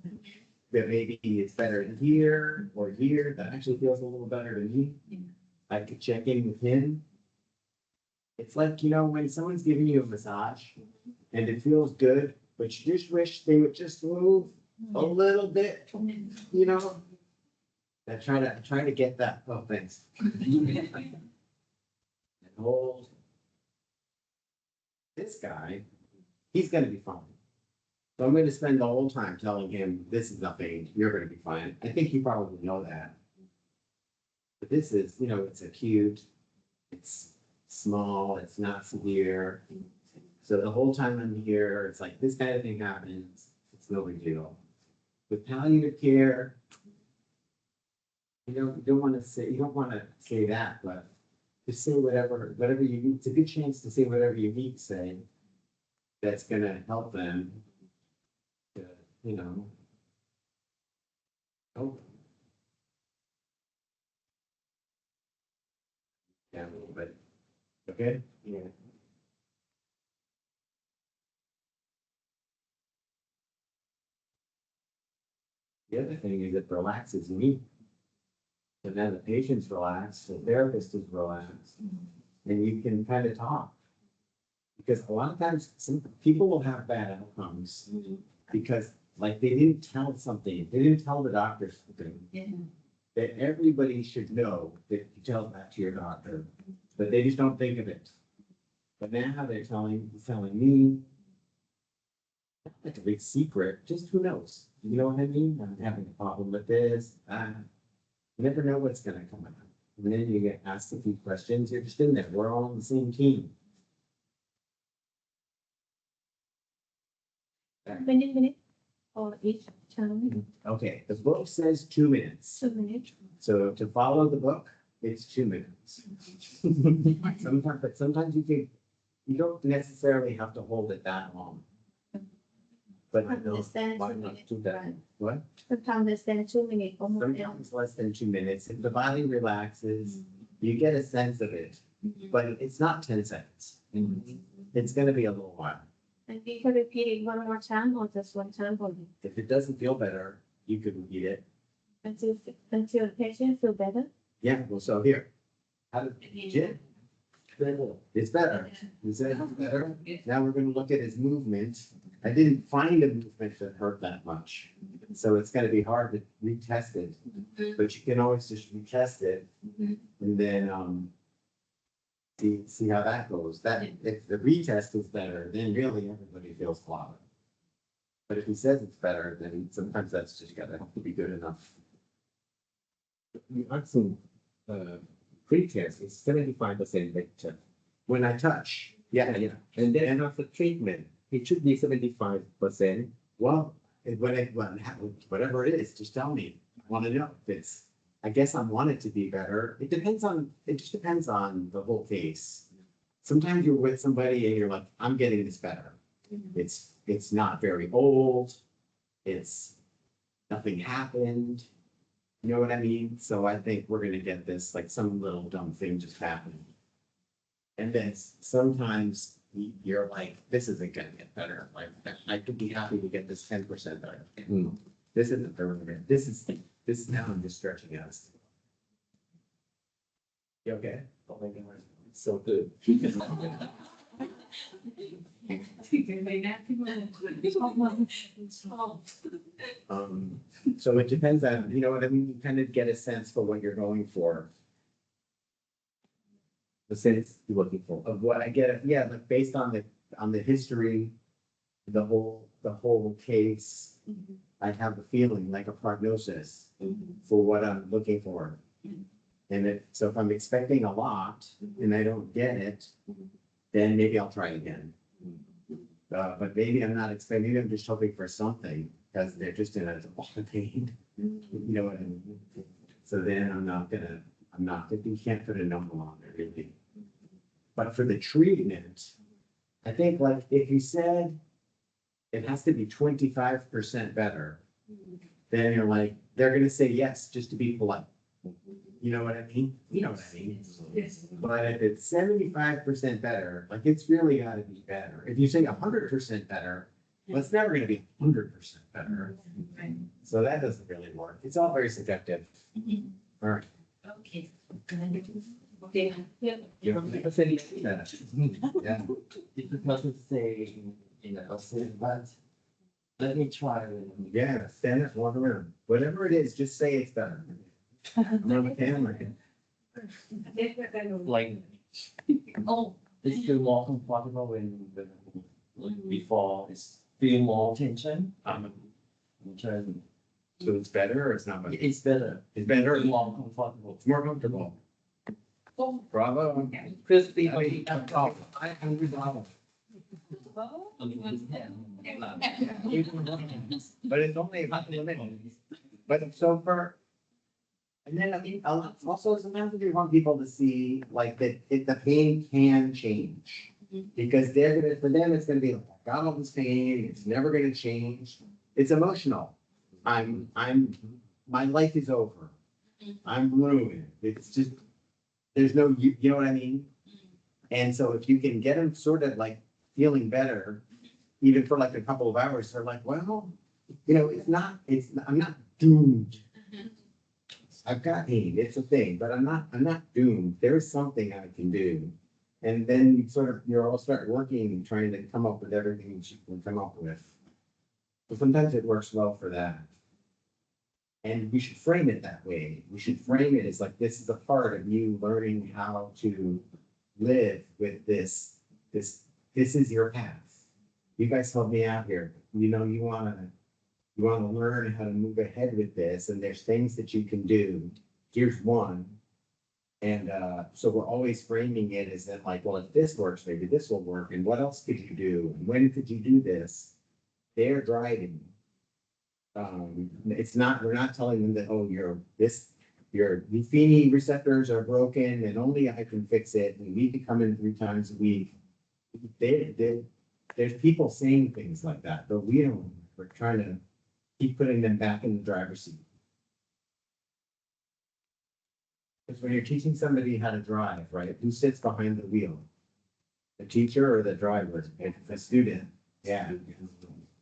but maybe it's better here or here. That actually feels a little better to me. I could check in with him. It's like, you know, when someone's giving you a massage and it feels good, but you just wish they would just move a little bit, you know? I try to get that. Oh, thanks. And hold. This guy, he's gonna be fine. So I'm gonna spend the whole time telling him, this is nothing, you're gonna be fine. I think you probably know that. But this is, you know, it's acute, it's small, it's not severe. So the whole time I'm here, it's like this kind of thing happens, it's no big deal. With palliative care, you don't want to say that, but just say whatever you need. It's a good chance to say whatever you need to say that's gonna help them. To, you know. Help. Yeah, a little bit. Okay? Yeah. The other thing is it relaxes me. So now the patient's relaxed, the therapist is relaxed, and you can kind of talk. Because a lot of times, some people will have bad outcomes because like they didn't tell the doctor something that everybody should know that you tell that to your doctor, but they just don't think of it. But now they're telling me, like a big secret, just who knows? You know what I mean? I'm having a problem with this. You never know what's gonna come out. And then you get asked a few questions, you're just in there, we're all on the same team. Minute for each time. Okay, the book says 2 minutes. 2 minutes. So to follow the book, it's 2 minutes. Sometimes you don't necessarily have to hold it that long. But I know, Understand why 2 not minutes. do that? Right. What? Sometimes understand 2 minutes almost. Sometimes less than 2 minutes. If the body relaxes, you get a sense of it, but it's not 10 seconds. It's gonna be a little while. And you can repeat it one more time or just one time only If it doesn't feel better, you could repeat it. until the patient feel better. Yeah, well, so here. How did Jim? It's better. He said it's better. Now we're gonna look at his movement. I didn't find a movement that hurt that much. So it's gonna be hard to retest it, but you can always just retest it. And then, see how that goes. That, if the retest is better, then really everybody feels clobbered. But if he says it's better, then sometimes that's just gotta be good enough. You asking, pre-test is 75% better. When I touch, yeah, And then after treatment, it should be 75%. well, whatever it is, just tell me. I wanna know if it's, I guess I want it to be better. It just depends on the whole case. Sometimes you're with somebody and you're like, I'm getting this better. It's not very old. It's, nothing happened. You know what I mean? So I think we're gonna get this, like some little dumb thing just happened. And then sometimes you're like, this isn't gonna get better. Like, I could be happy to get this 10% better. This isn't the, this is now I'm just stretching us. You okay? Oh my God, it's so good. So it depends on, you know what I mean, you kind of get a sense for what you're going for. The sense you're looking for. Of what I get, yeah, like based on the history, the whole case, I have a feeling like a prognosis for what I'm looking for. So if I'm expecting a lot and I don't get it, then maybe I'll try again. But maybe I'm not expecting, maybe I'm just hoping for something because they're just in a lot of pain. You know what I mean? So then you can't put a number on it really. But for the treatment, I think like if you said it has to be 25% better, then you're like, they're gonna say yes, just to be polite. You know what I mean? You know what I mean? Yes. But if it's 75% better, like it's really gotta be better. If you say 100% better, well, it's never gonna be 100% better. So that doesn't really work. It's all very subjective. All right. Okay. Okay. Yeah. You don't have to say that. Yeah. It's because to say in a say, but let me try. Yeah, stand up, walk around. Whatever it is, just say it's better. No, the camera. Like Oh. it's feel more comfortable when like before it's feel more tension. Tension. So it's better or it's not better? It's better. It's better. It's more comfortable. It's more comfortable. Oh. Bravo. Crispy. I mean, I am bravo. Oh. But it's only about the limit. But so for, and then I mean, also sometimes we want people to see like that the pain can change. Because for them, it's gonna be like, I got all this pain, it's never gonna change. It's emotional. My life is over. I'm ruined. It's just, there's no, you know what I mean? And so if you can get them sort of like feeling better, even for like a couple of hours, they're like, well, you know, I'm not doomed. I've got pain, it's a thing, but I'm not doomed. There's something I can do. And then you all start working and trying to come up with everything that you can come up with. But sometimes it works well for that. And we should frame it that way. We should frame it as like, this is a part of you learning how to live with this. This is your path. You guys help me out here. You know, you wanna learn how to move ahead with this, and there's things that you can do. Here's one. And so we're always framing it as then like, well, if this works, maybe this will work. And what else could you do? And when could you do this? They're driving. We're not telling them that, oh, your Buffini receptors are broken and only I can fix it. And you need to come in 3 times a week. There's people saying things like that, but we're trying to keep putting them back in the driver's seat. Because when you're teaching somebody how to drive, right, who sits behind the wheel? The teacher or the driver? The student. Yeah.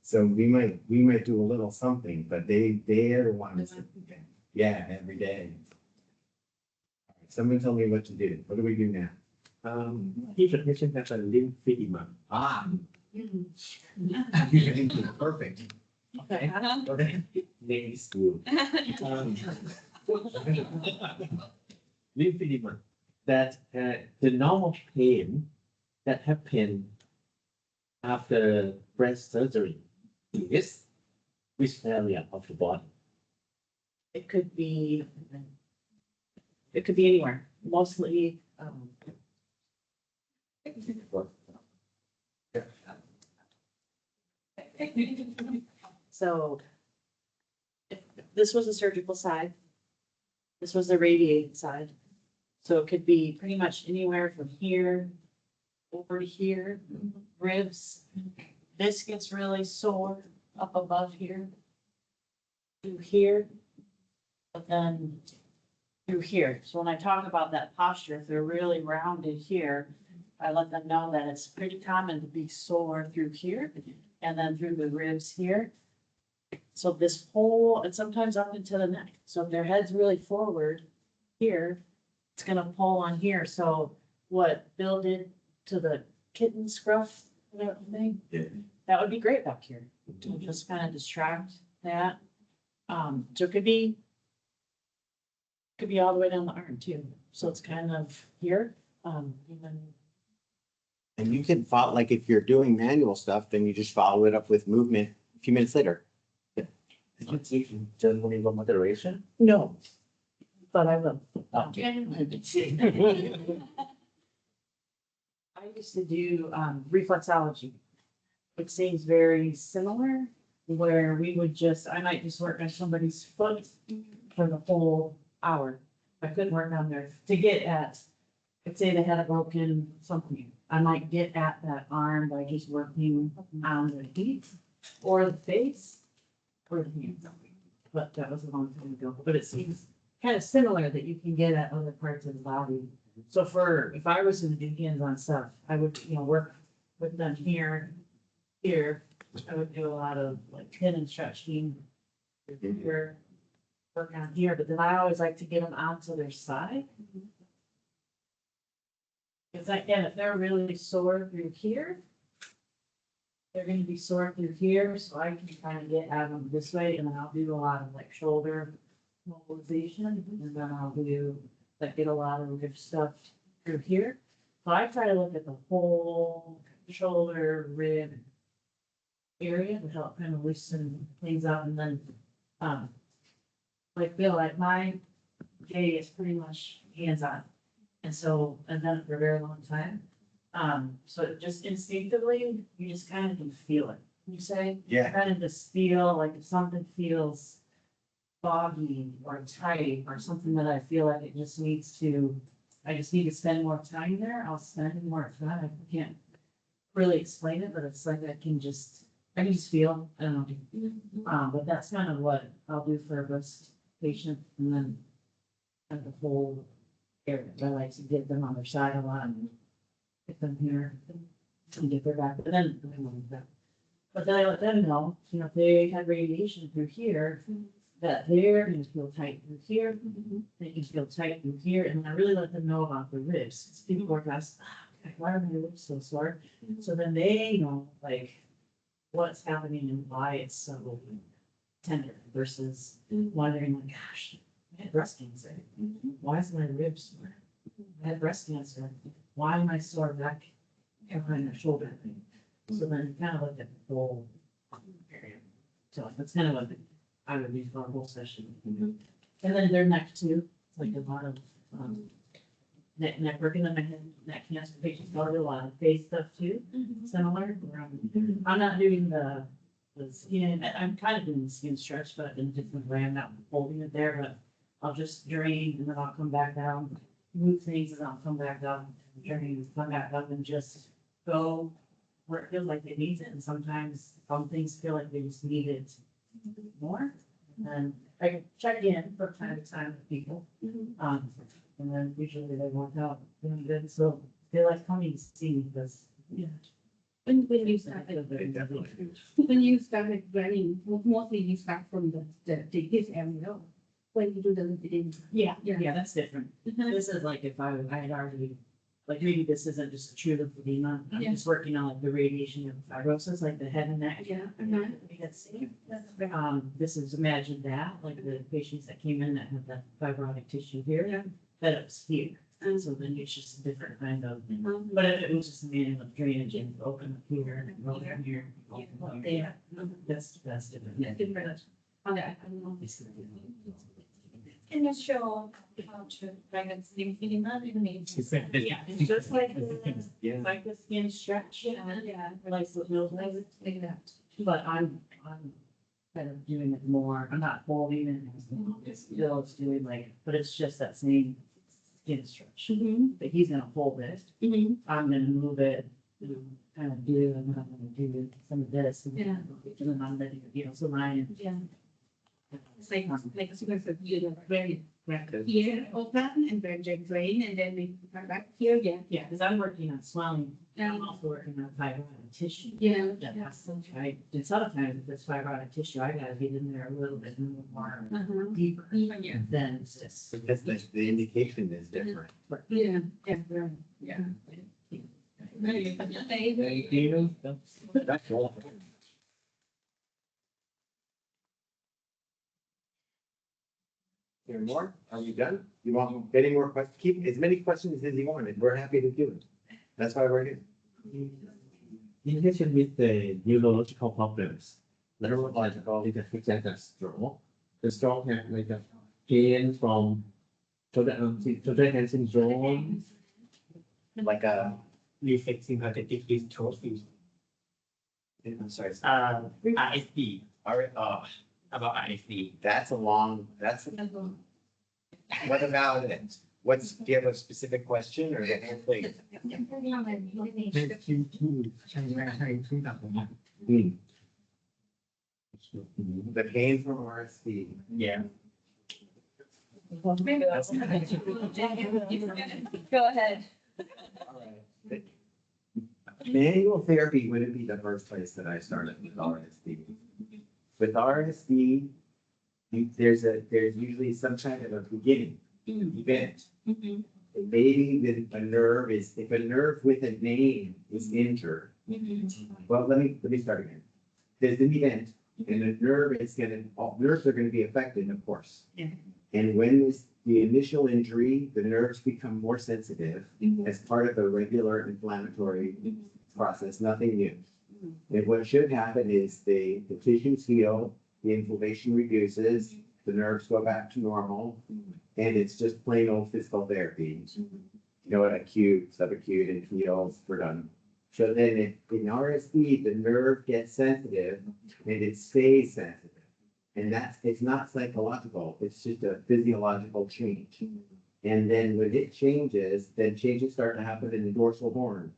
So we might do a little something, but they are the ones. Yeah, every day. Someone tell me what to do. What do we do now? If the patient has a lymphedema. Perfect. Okay. Name is school. Lymphedema. That the normal pain that happen after breast surgery is which area of the body? It could be anywhere, mostly, so if this was the surgical side, this was the radiated side. So it could be pretty much anywhere from here over to here, ribs. This gets really sore up above here to here, but then through here. So when I talk about that posture, if they're really rounded here, I let them know that it's pretty common to be sore through here and then through the ribs here. So this whole, and sometimes up into the neck. So if their head's really forward here, it's gonna pull on here. So what Bill did to the kitten scruff, that thing, that would be great back here. To just kind of distract that. So it could be all the way down the arm too. So it's kind of here, even. And you can follow, like if you're doing manual stuff, then you just follow it up with movement a few minutes later. Did you teach Dermoneuro Modulation? No. but I will. Okay. I used to do reflexology, which seems very similar, where we would just, I might just work on somebody's foot for the whole hour. I couldn't work on their, to get at, let's say they had a broken something, I might get at that arm by just working on the feet or the face or the hands. But that was a long time ago, but it seems kind of similar that you can get at other parts of the body. So if I was gonna do hands-on stuff, I would, work with them here. I would do a lot of like pin and stretching. Here, work on here, but then I always like to get them onto their side. Because again, if they're really sore through here, they're gonna be sore through here, so I can kind of get at them this way, and then I'll do a lot of like shoulder mobilization, and then I'll do, like, get a lot of rib stuff through here. So I try to look at the whole shoulder, rib area to help kind of loosen things up, and then, like Bill, like my day is pretty much hands-on. And so, I've done it for a very long time. So just instinctively, you just kind of can feel it. You say, Yeah. kind of just feel like if something feels foggy or tight or something that I feel like it just needs to, I just need to spend more time there, I'll spend more time. I can't really explain it, but it's like I can just feel, I don't know. But that's kind of what I'll do for a breast patient, and then kind of the whole area. I like to get them on their side a lot and get them here and get their back, but then I let them know, if they had radiation through here, that they're gonna feel tight through here, they can feel tight through here, and I really let them know about the ribs. 'Cause people were asked, why are my ribs so sore? So then they know, like, what's happening and why it's so tender versus wondering, like, gosh, I had breast cancer. Why is my ribs sore? I had breast cancer. Why am I sore back behind my shoulder? So then kind of look at the whole area. So that's kind of what I would do for a whole session. And then their neck too, it's like a lot of neck working on my head, neck cancer patients, I'll do a lot of face stuff too, similar. Where I'm not doing the skin, I'm kind of doing the skin stretch, but in a different way. I'm not holding it there, but I'll just drain and then I'll come back down, move things, and I'll come back up, drain, come back up, and just go where it feels like it needs it. And sometimes some things feel like they just need it more. And I can check in from time to time with people. And then usually they work out really good. So they like coming to see me because, When you They started, definitely. when you started running, mostly you start from the this area. When you do the lymphedema. yeah, that's different. This is like if I had already, like maybe this isn't just a true lymphedema. I'm Yeah. just working on like the radiation of fibrosis, like the head and neck. Yeah. This is, imagine that, like the patients that came in that had that fibrotic tissue here, that it was here. And so then it's just a different kind of, but if it was just a manual drainage and open up here, and open here, open here, that's different. Yeah, different. Okay, I don't know. Can you show how to like a lymphedema in me? Yeah, it's just like Yeah. like the skin stretch. Yeah. Like the little things. Like that. But I'm kind of doing it more, I'm not holding it, it's still, it's doing like, but it's just that same skin stretch. But he's gonna hold it, I'm gonna move it, kind of do, and then I'm gonna do some of this. And Yeah. and then I'm letting, so Ryan. Yeah. It's like a sequence of you very here open and then drain, and then we come back here. Yeah. Yeah, because I'm working on swelling, I'm Yeah. also working on fibrotic tissue. Yeah. That has to, right, and sometimes if it's fibrotic tissue, I gotta get in there a little bit more deeper Yeah. than it's just. So that's the indication is different. Yeah. Yeah. Yeah. Thank you. That's all. Hear more? Are you done? You want any more questions? Keep as many questions as you want, and we're happy to do it. That's why we're here. In addition with the neurological problems, Neurological. Like for example, stroke. The stroke have like a pain from Total hand syndrome, like a, reflexing hydratic dystrophy. I'm sorry, RSD. About RSD. that's a long, that's, what about it? What's, do you have a specific question or the whole thing? ไม่ชื่อใช่ไหมใช่ชื่อหลักผม The pain from RSV. yeah Go ahead. Manual therapy wouldn't be the first place that I started with RSD. With RSD, there's usually some kind of a beginning event. And maybe if a nerve with a name is injured. Well, let me start again. There's an event and a nerve is all nerves are gonna be affected, of course. Yeah. And when the initial injury, the nerves become more sensitive as part of a regular inflammatory process, nothing new. And what should happen is the tissues heal, the inflammation reduces, the nerves go back to normal, and it's just plain old physical therapy. You know, acute, subacute, and heals, we're done. So then in RSD, the nerve gets sensitive and it stays sensitive. And it's not psychological, it's just a physiological change. And then when it changes, then changes start to happen in the dorsal horn.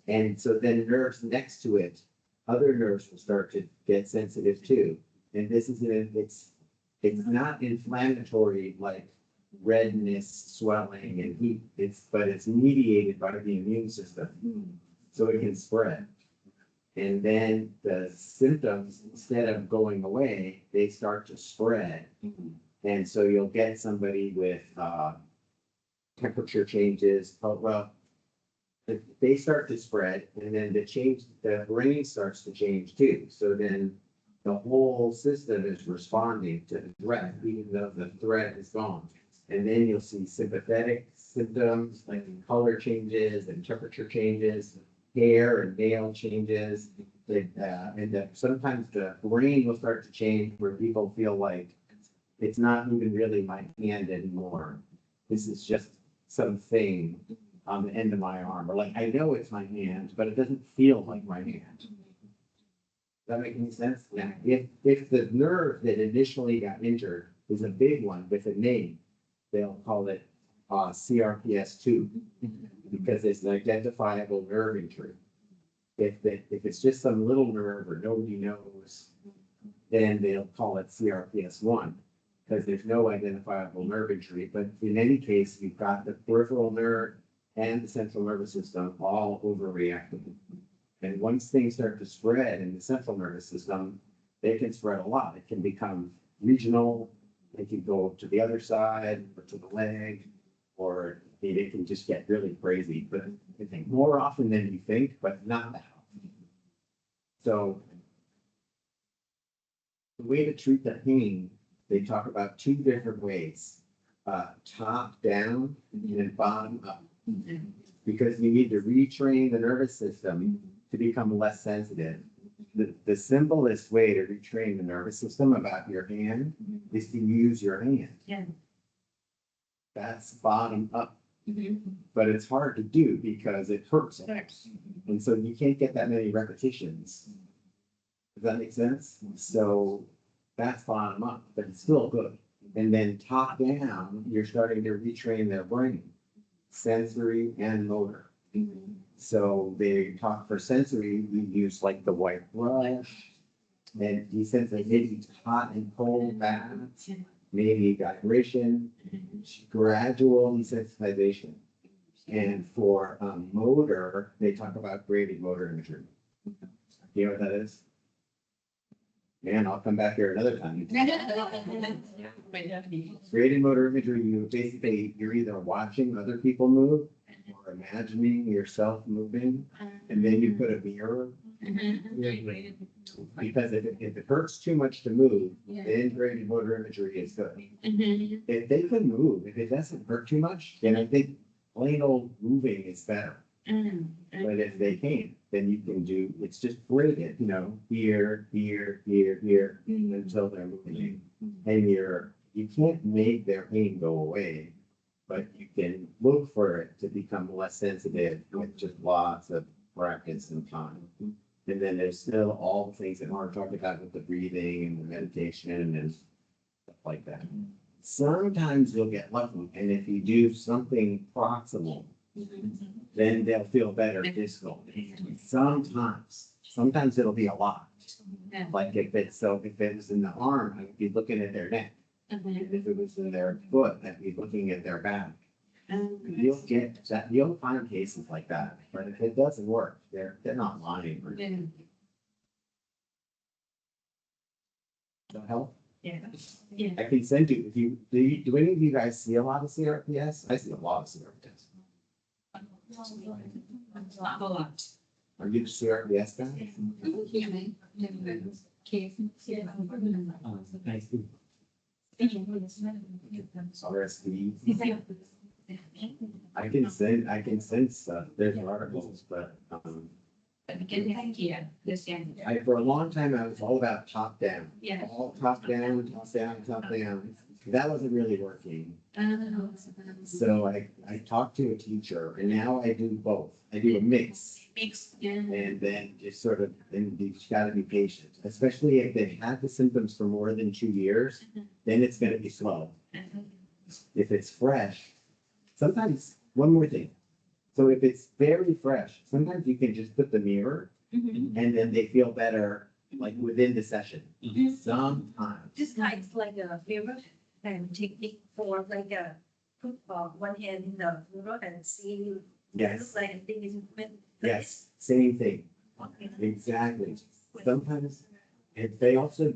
And so then nerves next to it, other nerves will start to get sensitive too. And this is it's not inflammatory like redness, swelling, and heat. But it's mediated by the immune system, so it can spread. And then the symptoms, instead of going away, they start to spread. And so you'll get somebody with temperature changes. They start to spread, and then the brain starts to change too. So then the whole system is responding to the threat, even though the threat is gone. And then you'll see sympathetic symptoms like color changes and temperature changes, hair and nail changes. Sometimes the brain will start to change where people feel like it's not even really my hand anymore. This is just something on the end of my arm, or like, I know it's my hand, but it doesn't feel like my hand. Does that make any sense? Yeah. If the nerve that initially got injured is a big one with a name, they'll call it CRPS2 because it's an identifiable nerve injury. If it's just some little nerve or nobody knows, then they'll call it CRPS1 because there's no identifiable nerve injury. But in any case, you've got the peripheral nerve and the central nervous system all overreacting. And once things start to spread in the central nervous system, they can spread a lot. It can become regional. It can go to the other side or to the leg, or it can just get really crazy. But I think more often than you think, but not that often. So the way to treat the pain, they talk about two different ways, top down and bottom up. Because you need to retrain the nervous system to become less sensitive. The simplest way to retrain the nervous system about your hand is to use your hand. Yeah. That's bottom up. But it's hard to do because it hurts. And so you can't get that many repetitions. Does that make sense? So that's bottom up, but it's still good. And then top down, you're starting to retrain their brain, sensory and motor. So they talk for sensory, we use like the white brush, and desensitization, hot and cold baths, maybe vibration, gradual desensitization. And for motor, they talk about graded motor imagery. You know what that is? Man, I'll come back here another time. Graded motor imagery, you're either watching other people move or imagining yourself moving, and then you put a mirror. Because if it hurts too much to move, then graded motor imagery is good. If they can move, if it doesn't hurt too much, then I think plain old moving is better. But if they can't, then you can do, it's just graded, here, here, here, here, until they're moving. And you can't make their pain go away, but you can look for it to become less sensitive with just lots of practice and time. And then there's still all the things that Mark talked about with the breathing and the meditation and stuff like that. Sometimes you'll get lucky, and if you do something proximal, then they'll feel better physically. Sometimes it'll be a lot. Yeah. Like if it was in the arm, I would be looking at their neck. And if it was in their foot, I'd be looking at their back. You'll get that, you'll find cases like that, but if it doesn't work, they're not lying. That'll help. Yeah. I can send you, do any of you guys see a lot of CRPS? I see a lot of CRPS. Not a lot. Are you CRPS guys? RSV? I can send stuff, there's articles, but, for a long time, I was all about top down. Yeah. All top down, top down, top down. That wasn't really working. So I talked to a teacher and now I do both. I do a mix. And then just sort of, then you've got to be patient, especially if they've had the symptoms for more than 2 years, then it's going to be slow. If it's fresh, sometimes, one more thing. So if it's very fresh, sometimes you can just put the mirror and then they feel better like within the session. Sometimes. This kind of like a mirror and technique for like a put one hand in the mirror and see. Yes. Looks like a thing is movement. Yes, same thing. Exactly. Sometimes, if they also,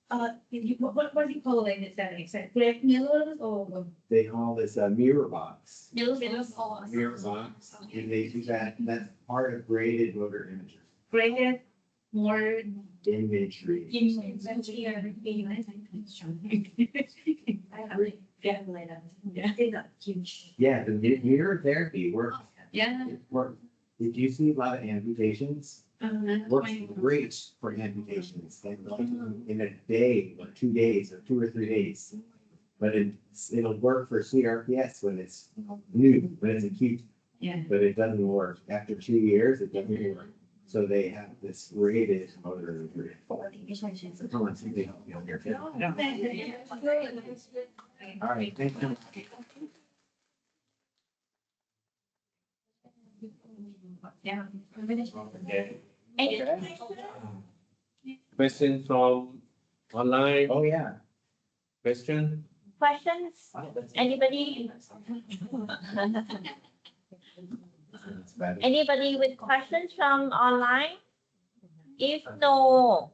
What do you call it? Is that exact? Great mirrors or they call this a mirror box. mirrors or Mirror box, and they do that, that's part of graded motor imagery. graded more Imagery. Yeah, the mirror therapy works. Yeah. If you see a lot of amputations, works great for amputations, and like in a day, or 2 days, or 2 or 3 days. But it'll work for CRPS when it's new, when it's acute, Yeah. but it doesn't work. After 2 years, it doesn't work. So they have this rated motor imagery. Come on, see if they help me on here. All right, thank you. Yeah. Okay. Question from online, Oh, yeah. question? Questions? Anybody? That's bad. Anybody with questions from online? If no,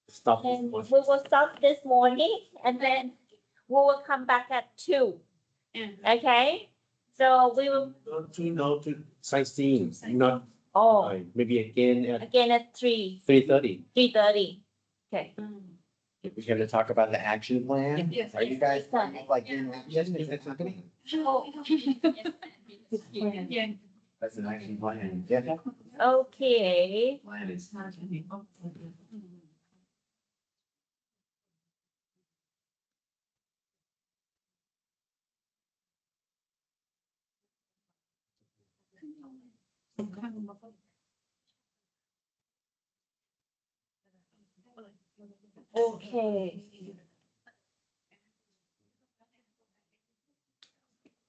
Stop. then we will stop this morning and then we will come back at 2. Okay? So we will, To sightseeing, not, maybe again at again at 3:30. 3:30. Okay. We're gonna talk about the action plan. Yes. Are you guys like in action? Is that happening? Yeah. That's an action plan. Yeah. Okay. Plan is. Okay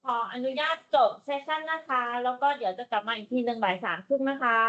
ขออนุญาตจบเซสชั่นนะคะ แล้วก็เดี๋ยวจะกลับมาอีกทีหนึ่งบ่าย 3 ครึ่งนะคะ